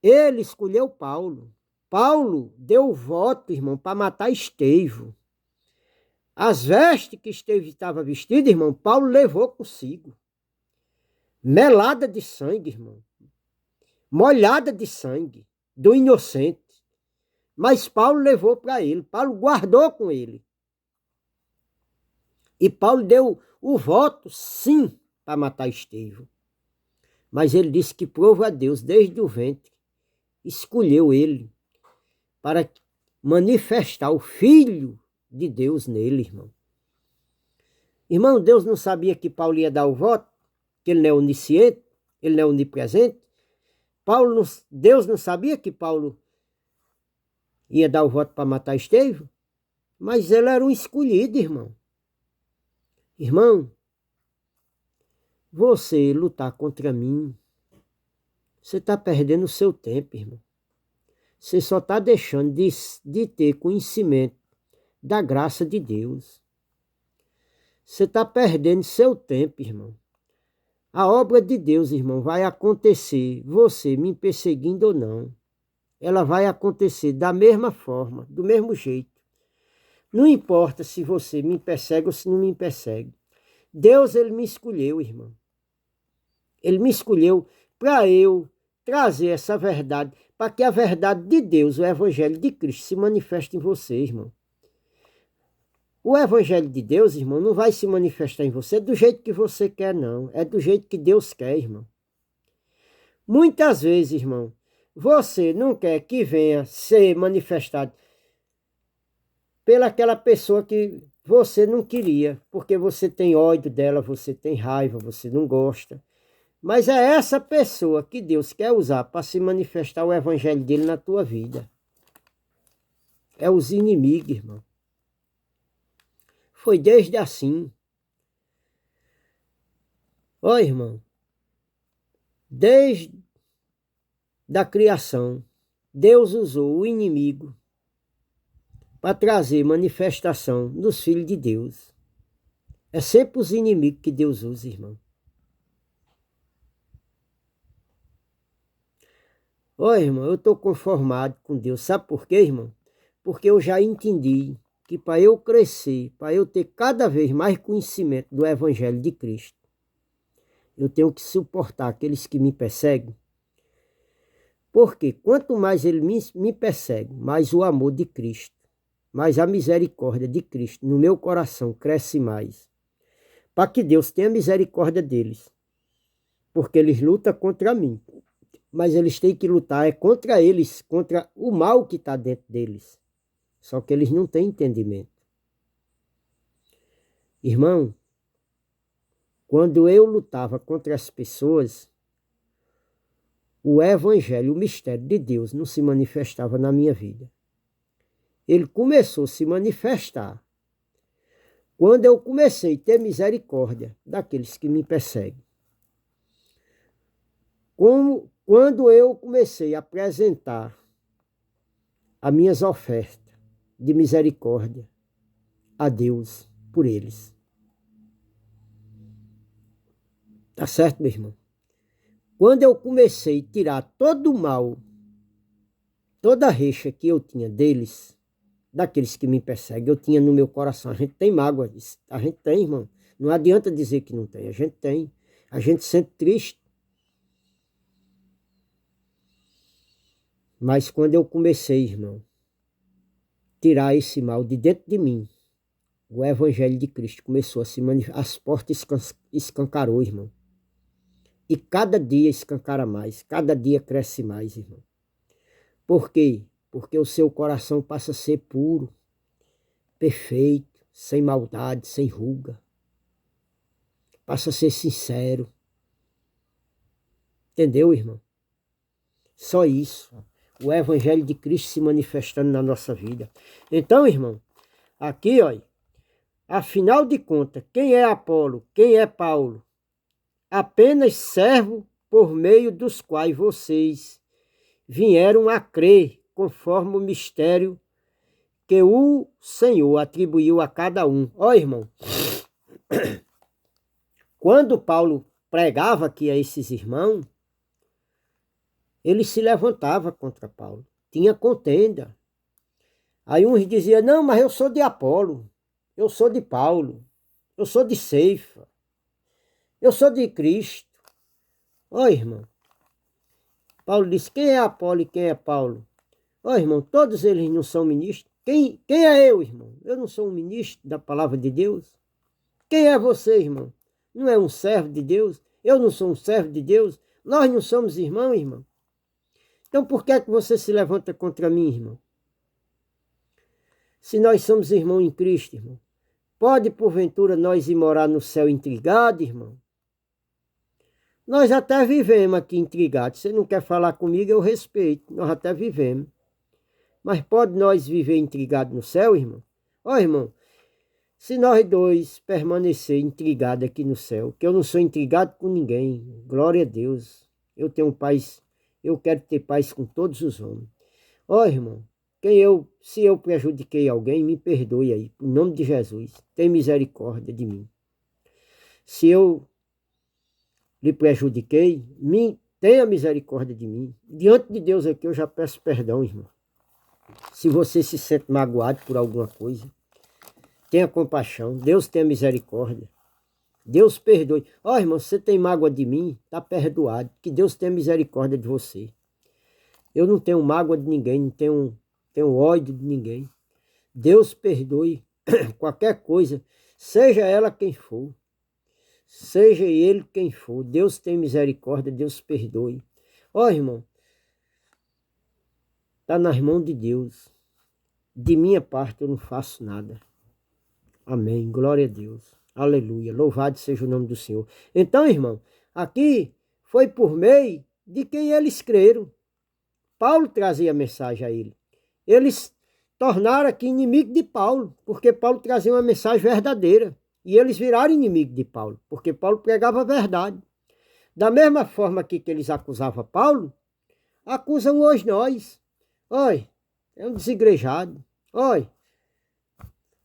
ele escolheu Paulo. Paulo deu o voto, irmão, para matar Estevão. As vestes que Estevão estava vestido, irmão, Paulo levou consigo. Melada de sangue, irmão. Molhada de sangue do inocente. Mas Paulo levou para ele. Paulo guardou com ele. E Paulo deu o voto, sim, para matar Estevão. Mas ele disse que prova a Deus, desde o ventre, escolheu ele para manifestar o Filho de Deus nele, irmão. Irmão, Deus não sabia que Paulo ia dar o voto, que ele não é onisciente, ele não é onipresente. Deus não sabia que Paulo ia dar o voto para matar Estevão, mas ele era um escolhido, irmão. Irmão, você lutar contra mim, você está perdendo o seu tempo, irmão. Você só está deixando de ter conhecimento da graça de Deus. Você está perdendo seu tempo, irmão. A obra de Deus, irmão, vai acontecer, você me perseguindo ou não. Ela vai acontecer da mesma forma, do mesmo jeito. Não importa se você me persegue ou se não me persegue. Deus, ele me escolheu, irmão. Ele me escolheu para eu trazer essa verdade, para que a verdade de Deus, o Evangelho de Cristo, se manifeste em você, irmão. O Evangelho de Deus, irmão, não vai se manifestar em você do jeito que você quer, não. É do jeito que Deus quer, irmão. Muitas vezes, irmão, você não quer que venha ser manifestado pelaquela pessoa que você não queria, porque você tem ódio dela, você tem raiva, você não gosta. Mas é essa pessoa que Deus quer usar para se manifestar o Evangelho dele na tua vida. É os inimigos, irmão. Foi desde assim. Ó, irmão, desde da criação, Deus usou o inimigo para trazer manifestação dos filhos de Deus. É sempre os inimigos que Deus usa, irmão. Ó, irmão, eu estou conformado com Deus. Sabe por quê, irmão? Porque eu já entendi que para eu crescer, para eu ter cada vez mais conhecimento do Evangelho de Cristo, eu tenho que suportar aqueles que me perseguem. Porque quanto mais ele me persegue, mais o amor de Cristo, mais a misericórdia de Cristo no meu coração cresce mais. Para que Deus tenha misericórdia deles. Porque eles lutam contra mim. Mas eles têm que lutar contra eles, contra o mal que está dentro deles. Só que eles não têm entendimento. Irmão, quando eu lutava contra as pessoas, o Evangelho, o mistério de Deus não se manifestava na minha vida. Ele começou a se manifestar quando eu comecei a ter misericórdia daqueles que me perseguem. Quando eu comecei a apresentar as minhas ofertas de misericórdia a Deus por eles. Tá certo, meu irmão? Quando eu comecei a tirar todo o mal, toda a rixa que eu tinha deles, daqueles que me perseguem, eu tinha no meu coração. A gente tem mágoa, a gente tem, irmão. Não adianta dizer que não tem, a gente tem. A gente se sente triste. Mas quando eu comecei, irmão, tirar esse mal de dentro de mim, o Evangelho de Cristo começou a se manifestar, as portas escancarou, irmão. E cada dia escancara mais, cada dia cresce mais, irmão. Por quê? porque o seu coração passa a ser puro, perfeito, sem maldade, sem ruga. Passa a ser sincero. Entendeu, irmão? Só isso. O Evangelho de Cristo se manifestando na nossa vida. Então, irmão, aqui, olha, afinal de contas, quem é Apolo? Quem é Paulo? Apenas servo por meio dos quais vocês vieram a crer, conforme o mistério que o Senhor atribuiu a cada um. Ó, irmão, quando Paulo pregava aqui a esses irmãos, ele se levantava contra Paulo. Tinha contenda. Aí uns diziam, não, mas eu sou de Apolo, eu sou de Paulo, eu sou de Ceifa, eu sou de Cristo. Ó, irmão, Paulo disse, quem é Apolo e quem é Paulo? Ó, irmão, todos eles não são ministros. Quem é eu, irmão? Eu não sou um ministro da palavra de Deus. Quem é você, irmão? Não é um servo de Deus? Eu não sou um servo de Deus? Nós não somos irmãos, irmão? Então por que é que você se levanta contra mim, irmão? Se nós somos irmãos em Cristo, irmão, pode porventura nós ir morar no céu intrigado, irmão? Nós até vivemos aqui intrigados. Você não quer falar comigo, eu respeito. Nós até vivemos. Mas pode nós viver intrigados no céu, irmão? Ó, irmão, se nós dois permanecer intrigados aqui no céu, que eu não sou intrigado com ninguém, glória a Deus. Eu tenho paz, eu quero ter paz com todos os homens. Ó, irmão, se eu prejudiquei alguém, me perdoe aí, em nome de Jesus. Tem misericórdia de mim. Se eu lhe prejudiquei, tenha misericórdia de mim. Diante de Deus aqui eu já peço perdão, irmão. Se você se sente magoado por alguma coisa, tenha compaixão. Deus tenha misericórdia. Deus perdoe. Ó, irmão, você tem mágoa de mim, está perdoado. Que Deus tenha misericórdia de você. Eu não tenho mágoa de ninguém, não tenho ódio de ninguém. Deus perdoe qualquer coisa, seja ela quem for. Seja ele quem for, Deus tem misericórdia, Deus perdoe. Ó, irmão, está nas mãos de Deus. De minha parte eu não faço nada. Amém, glória a Deus. Aleluia, louvado seja o nome do Senhor. Então, irmão, aqui foi por meio de quem eles creram. Paulo trazia a mensagem a ele. Eles tornaram aqui inimigo de Paulo, porque Paulo trazia uma mensagem verdadeira. E eles viraram inimigo de Paulo, porque Paulo pregava a verdade. Da mesma forma que eles acusavam Paulo, acusam hoje nós. Oi, é um desigrejado. Oi,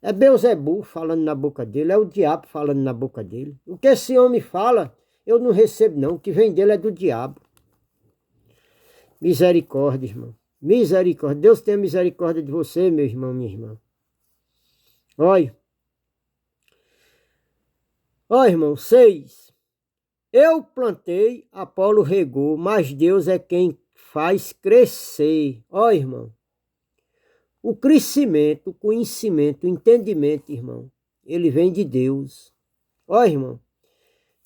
é Beelzebul falando na boca dele, é o diabo falando na boca dele. O que esse homem fala, eu não recebo não, o que vem dele é do diabo. Misericórdia, irmão. Misericórdia. Deus tenha misericórdia de você, meu irmão, minha irmã. Olha. Ó, irmão, 6. Eu plantei, Apolo regou, mas Deus é quem faz crescer. Ó, irmão, o crescimento, o conhecimento, o entendimento, irmão, ele vem de Deus. Ó, irmão,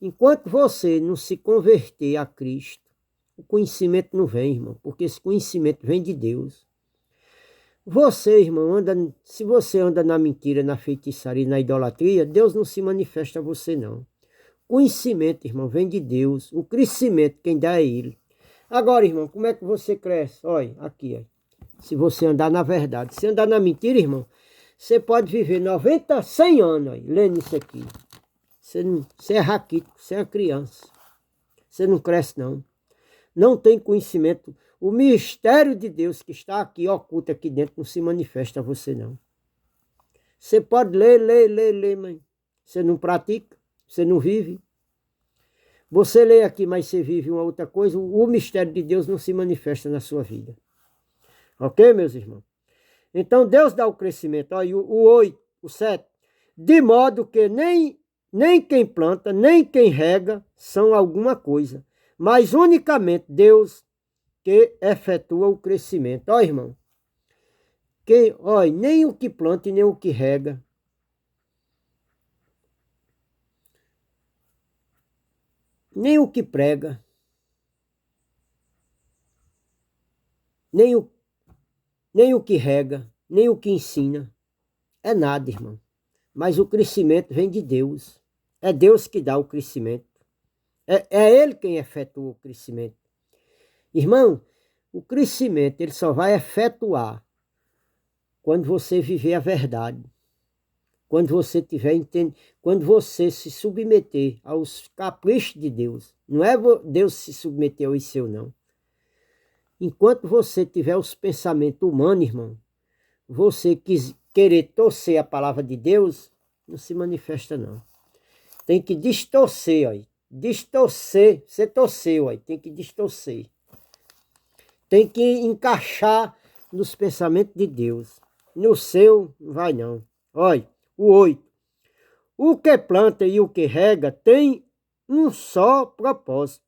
enquanto você não se converter a Cristo, o conhecimento não vem, irmão, porque esse conhecimento vem de Deus. Você, irmão, se você anda na mentira, na feitiçaria, na idolatria, Deus não se manifesta a você, não. Conhecimento, irmão, vem de Deus. O crescimento, quem dá é Ele. Agora, irmão, como é que você cresce? Olha, aqui, ó. Se você andar na verdade. Se andar na mentira, irmão, você pode viver 90, 100 anos, ó, lendo isso aqui. Você é raquítico, você é uma criança. Você não cresce, não. Não tem conhecimento. O mistério de Deus que está aqui, oculto aqui dentro, não se manifesta a você, não. Você pode ler, mas você não pratica, você não vive. Você lê aqui, mas você vive uma outra coisa, o mistério de Deus não se manifesta na sua vida. Ok, meus irmãos? Então, Deus dá o crescimento. Olha, o 8, o 7. De modo que nem quem planta, nem quem rega são alguma coisa, mas unicamente Deus que efetua o crescimento. Ó, irmão, nem o que planta e nem o que rega, nem o que prega, nem nem o que rega, nem o que ensina. É nada, irmão. Mas o crescimento vem de Deus. É Deus que dá o crescimento. É Ele quem efetua o crescimento. Irmão, o crescimento ele só vai efetuar quando você viver a verdade. Quando você quando você se submeter aos caprichos de Deus. Não é Deus se submeter aos seus, não. Enquanto você tiver os pensamentos humanos, irmão, você querer torcer a palavra de Deus, não se manifesta, não. Tem que distorcer, ó. Distorcer. Você torceu, ó. Tem que distorcer. Tem que encaixar nos pensamentos de Deus. No seu, não vai não. Olha, o 8. O que planta e o que rega tem um só propósito.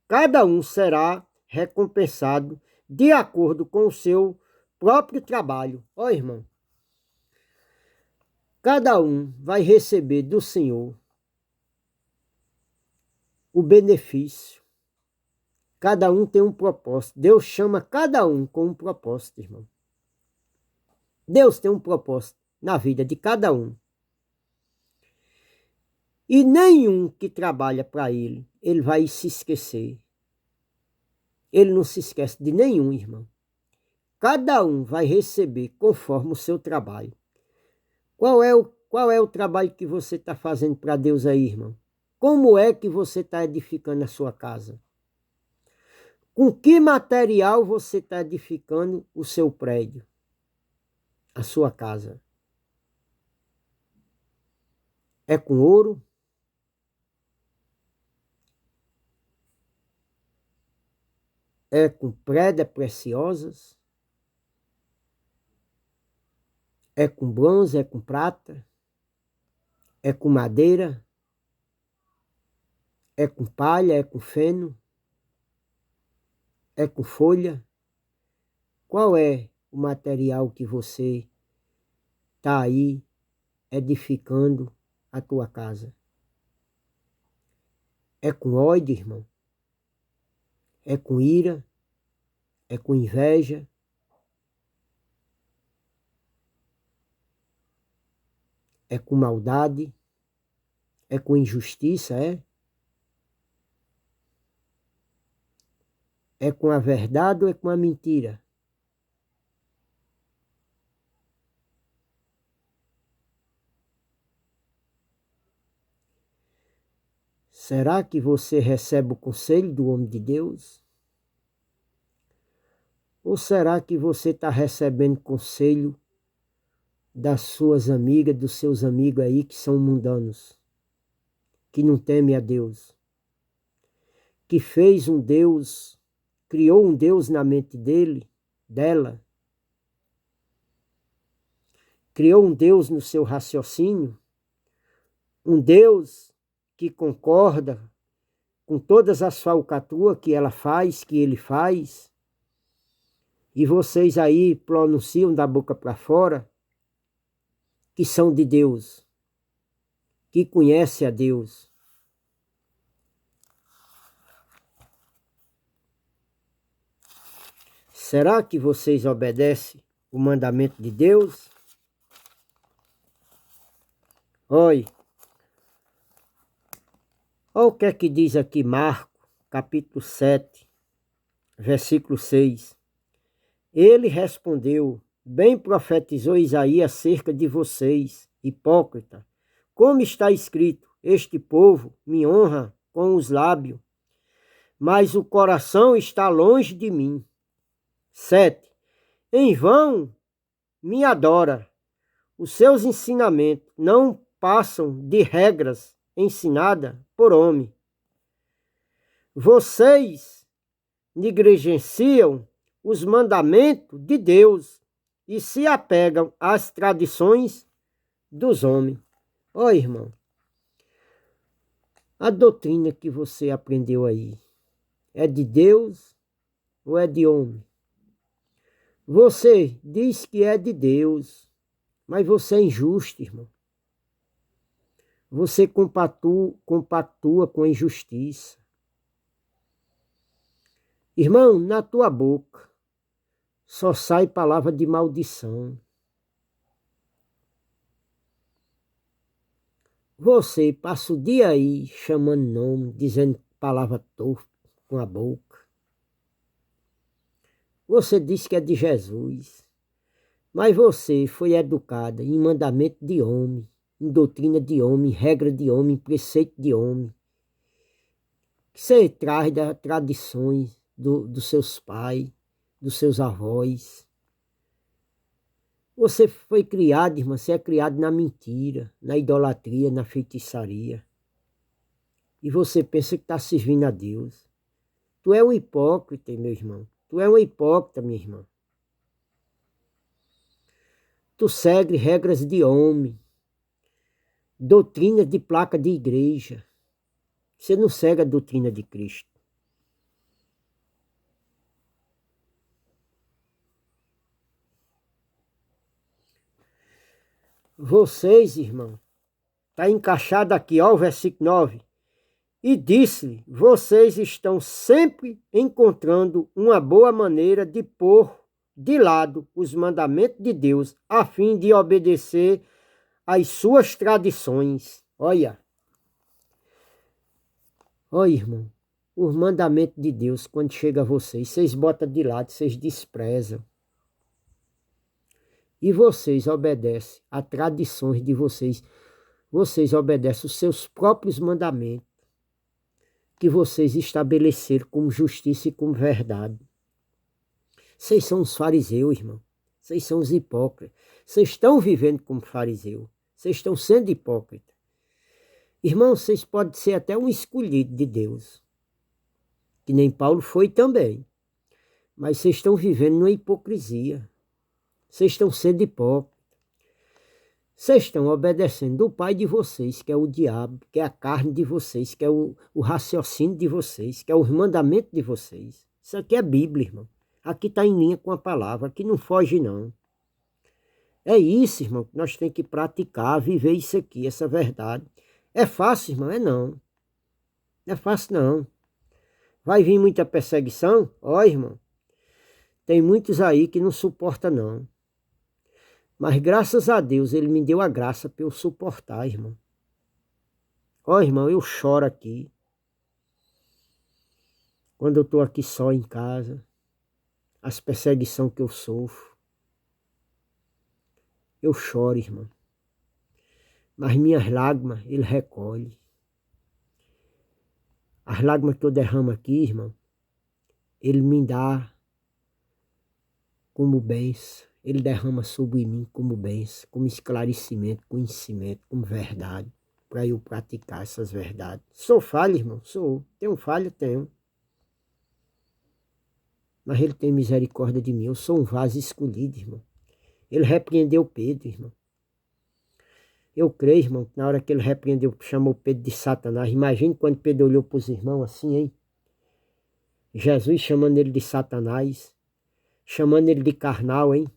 Cada um será recompensado de acordo com o seu próprio trabalho. Ó, irmão. Cada um vai receber do Senhor o benefício. Cada um tem um propósito. Deus chama cada um com um propósito, irmão. Deus tem um propósito na vida de cada um. E nenhum que trabalha para ele, ele vai se esquecer. Ele não se esquece de nenhum, irmão. Cada um vai receber conforme o seu trabalho. Qual é o trabalho que você está fazendo para Deus aí, irmão? Como é que você está edificando a sua casa? Com que material você está edificando o seu prédio? A sua casa? É com ouro? É com pedras preciosas? É com bronze? É com prata? É com madeira? É com palha? É com feno? É com folha? Qual é o material que você está aí edificando a tua casa? É com ódio, irmão? É com ira? É com inveja? É com maldade? É com injustiça, é? É com a verdade ou é com a mentira? Será que você recebe o conselho do homem de Deus? Ou será que você está recebendo conselho das suas amigas, dos seus amigos aí que são mundanos, que não temem a Deus, que fez um Deus, criou um Deus na mente dela, criou um Deus no seu raciocínio, um Deus que concorda com todas as falcatruas que ela faz, que ele faz, e vocês aí pronunciam da boca para fora que são de Deus, que conhecem a Deus. Será que vocês obedecem o mandamento de Deus? Olha o que é que diz aqui Marcos, capítulo 7, versículo 6. Ele respondeu: bem profetizou Isaías acerca de vocês, hipócrita. Como está escrito, este povo me honra com os lábios, mas o coração está longe de mim. 7. Em vão me adora. Os seus ensinamentos não passam de regras ensinadas por homem. Vocês negligenciam os mandamentos de Deus e se apegam às tradições dos homens. Ó, irmão, a doutrina que você aprendeu aí é de Deus ou é de homem? Você diz que é de Deus, mas você é injusto, irmão. Você compactua com a injustiça. Irmão, na tua boca só sai palavra de maldição. Você passa o dia aí chamando nome, dizendo palavra torta com a boca. Você diz que é de Jesus, mas você foi educada em mandamento de homem, em doutrina de homem, em regra de homem, em preceito de homem. Que você traz das tradições dos seus pais, dos seus avós. Você foi criado, irmã, você é criado na mentira, na idolatria, na feitiçaria. E você pensa que está servindo a Deus. Tu é um hipócrita, meu irmão. Tu é uma hipócrita, minha irmã. Tu segue regras de homem, doutrinas de placa de igreja. Você não segue a doutrina de Cristo. Vocês, irmão, está encaixado aqui, ó, o versículo 9. E disse-lhe, vocês estão sempre encontrando uma boa maneira de pôr de lado os mandamentos de Deus, a fim de obedecer às suas tradições. Olha, irmão, os mandamentos de Deus, quando chega a vocês botam de lado, vocês desprezam. E vocês obedecem a tradições de vocês. Vocês obedecem os seus próprios mandamentos, que vocês estabeleceram como justiça e como verdade. Vocês são os fariseus, irmão. Vocês são os hipócritas. Vocês estão vivendo como fariseu. Vocês estão sendo hipócritas. Irmão, vocês podem ser até um escolhido de Deus, que nem Paulo foi também. Mas vocês estão vivendo numa hipocrisia. Vocês estão sendo hipócritas. Vocês estão obedecendo o pai de vocês, que é o diabo, que é a carne de vocês, que é o raciocínio de vocês, que é os mandamentos de vocês. Isso aqui é Bíblia, irmão. Aqui está em linha com a palavra, aqui não foge não. É isso, irmão, que nós temos que praticar, viver isso aqui, essa verdade. É fácil, irmão? É não. Não é fácil não. Vai vir muita perseguição? Ó, irmão, tem muitos aí que não suportam não. Mas graças a Deus ele me deu a graça para eu suportar, irmão. Ó, irmão, eu choro aqui. Quando eu estou aqui só em casa, as perseguições que eu sofro. Eu choro, irmão. Mas minhas lágrimas ele recolhe. As lágrimas que eu derramo aqui, irmão, ele me dá como bênção. Ele derrama sobre mim como bênção, como esclarecimento, conhecimento, como verdade, para eu praticar essas verdades. Sou falho, irmão, sou. Tenho falha, tenho. Mas ele tem misericórdia de mim. Eu sou um vaso escolhido, irmão. Ele repreendeu Pedro, irmão. Eu creio, irmão, que na hora que ele repreendeu, chamou Pedro de Satanás. Imagine quando Pedro olhou para os irmãos assim, hein? Jesus chamando ele de Satanás, chamando ele de carnal, hein?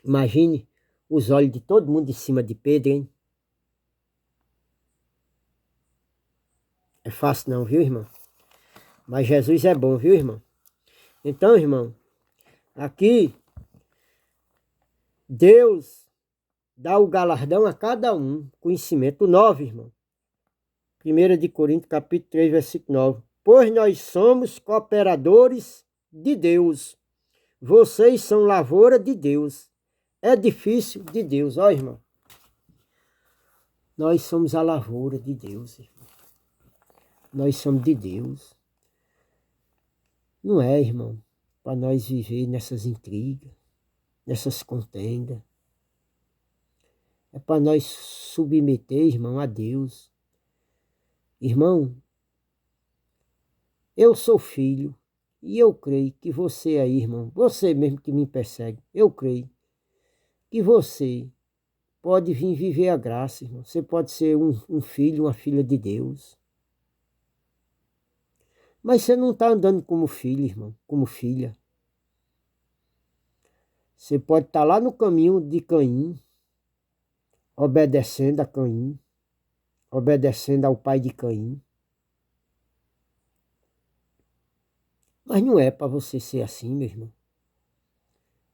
Imagine os olhos de todo mundo em cima de Pedro, hein? É fácil não, viu, irmão? Mas Jesus é bom, viu, irmão? Então, irmão, aqui Deus dá o galardão a cada um. Conhecimento 9, irmão. 1 de Coríntios, capítulo 3, versículo 9. Pois nós somos cooperadores de Deus. Vocês são lavoura de Deus. Edifício de Deus. Ó, irmão. Nós somos a lavoura de Deus, irmão. Nós somos de Deus. Não é, irmão, para nós viver nessas intrigas, nessas contendas. É para nós submeter, irmão, a Deus. Irmão, eu sou filho e eu creio que você aí, irmão, você mesmo que me persegue, eu creio que você pode vir viver a graça, irmão. Você pode ser um filho, uma filha de Deus. Mas você não está andando como filho, irmão, como filha. Você pode estar lá no caminho de Caim, obedecendo a Caim, obedecendo ao pai de Caim. Mas não é para você ser assim, meu irmão.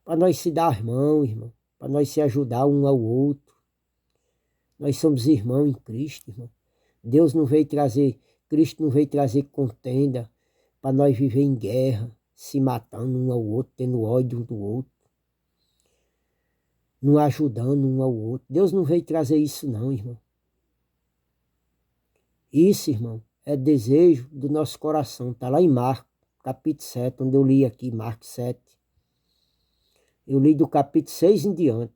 Para nós se dar as mãos, irmão. Para nós se ajudar um ao outro. Nós somos irmãos em Cristo, irmão. Cristo não veio trazer contenda para nós viver em guerra, se matando um ao outro, tendo ódio um do outro, não ajudando um ao outro. Deus não veio trazer isso não, irmão. Isso, irmão, é desejo do nosso coração. Está lá em Marcos, capítulo 7, onde eu li aqui, Marcos 7. Eu li do capítulo 6 em diante.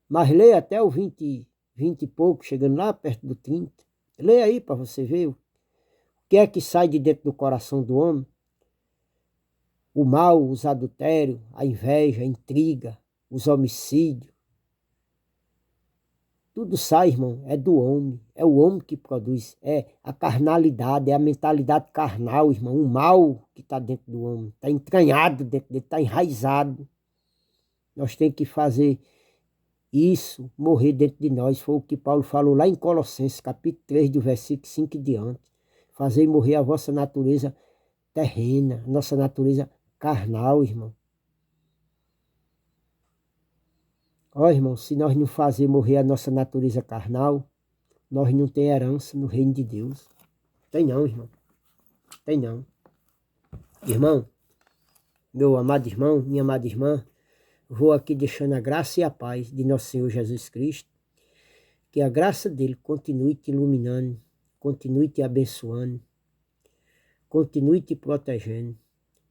Mas leia até o 20 e pouco, chegando lá perto do 30. Leia aí para você ver o que é que sai de dentro do coração do homem. O mal, os adultérios, a inveja, a intriga, os homicídios. Tudo sai, irmão, é do homem. É o homem que produz. É a carnalidade, é a mentalidade carnal, irmão. O mal que está dentro do homem. Está entranhado dentro dele, está enraizado. Nós temos que fazer isso morrer dentro de nós. Foi o que Paulo falou lá em Colossenses, capítulo 3, do versículo 5 e diante. Fazer morrer a vossa natureza terrena, a nossa natureza carnal, irmão. Ó, irmão, se nós não fazer morrer a nossa natureza carnal, nós não temos herança no reino de Deus. Tem não, irmão. Tem não. Irmão, meu amado irmão, minha amada irmã, vou aqui deixando a graça e a paz de nosso Senhor Jesus Cristo. Que a graça dele continue te iluminando, continue te abençoando, continue te protegendo.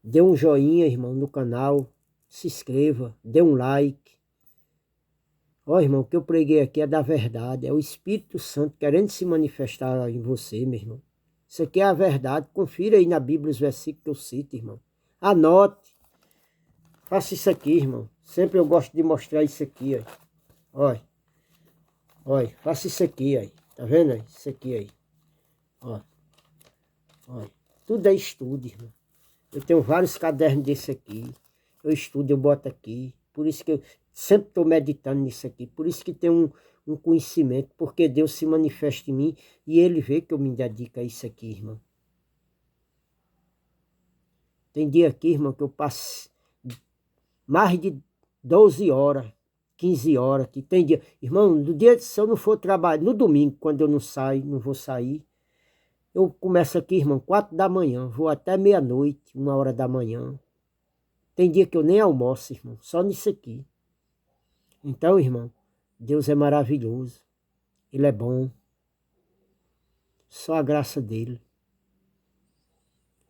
Dê um joinha, irmão, no canal, se inscreva, dê um like. Ó, irmão, o que eu preguei aqui é da verdade, é o Espírito Santo querendo se manifestar em você, meu irmão. Isso aqui é a verdade, confira aí na Bíblia os versículos que eu cito, irmão. Anote, faça isso aqui, irmão. Sempre eu gosto de mostrar isso aqui, ó. Olha, olha, faça isso aqui, aí. Tá vendo aí? Isso aqui aí. Ó, olha, tudo é estudo, irmão. Eu tenho vários cadernos desse aqui. Eu estudo, eu boto aqui. Por isso que eu sempre estou meditando nisso aqui. Por isso que tem um conhecimento. Porque Deus se manifesta em mim e Ele vê que eu me dedico a isso aqui, irmão. Tem dia aqui, irmão, que eu passo mais de 12 horas, 15 horas. Que tem dia... Irmão, no dia, se eu não for trabalhar, no domingo, quando eu não saio, não vou sair, eu começo aqui, irmão, 4 da manhã, vou até meia-noite, 1 hora da manhã. Tem dia que eu nem almoço, irmão, só nisso aqui. Então, irmão, Deus é maravilhoso. Ele é bom. Só a graça dele.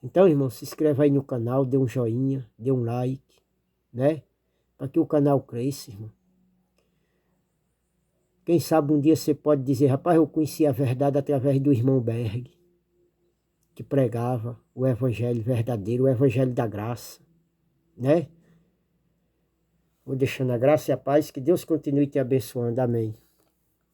Então, irmão, se inscreva aí no canal, dê um joinha, dê um like, né? Para que o canal cresça, irmão. Quem sabe um dia você pode dizer, rapaz, eu conheci a verdade através do irmão Berg, que pregava o evangelho verdadeiro, o evangelho da graça, né? Vou deixando a graça e a paz, que Deus continue te abençoando. Amém.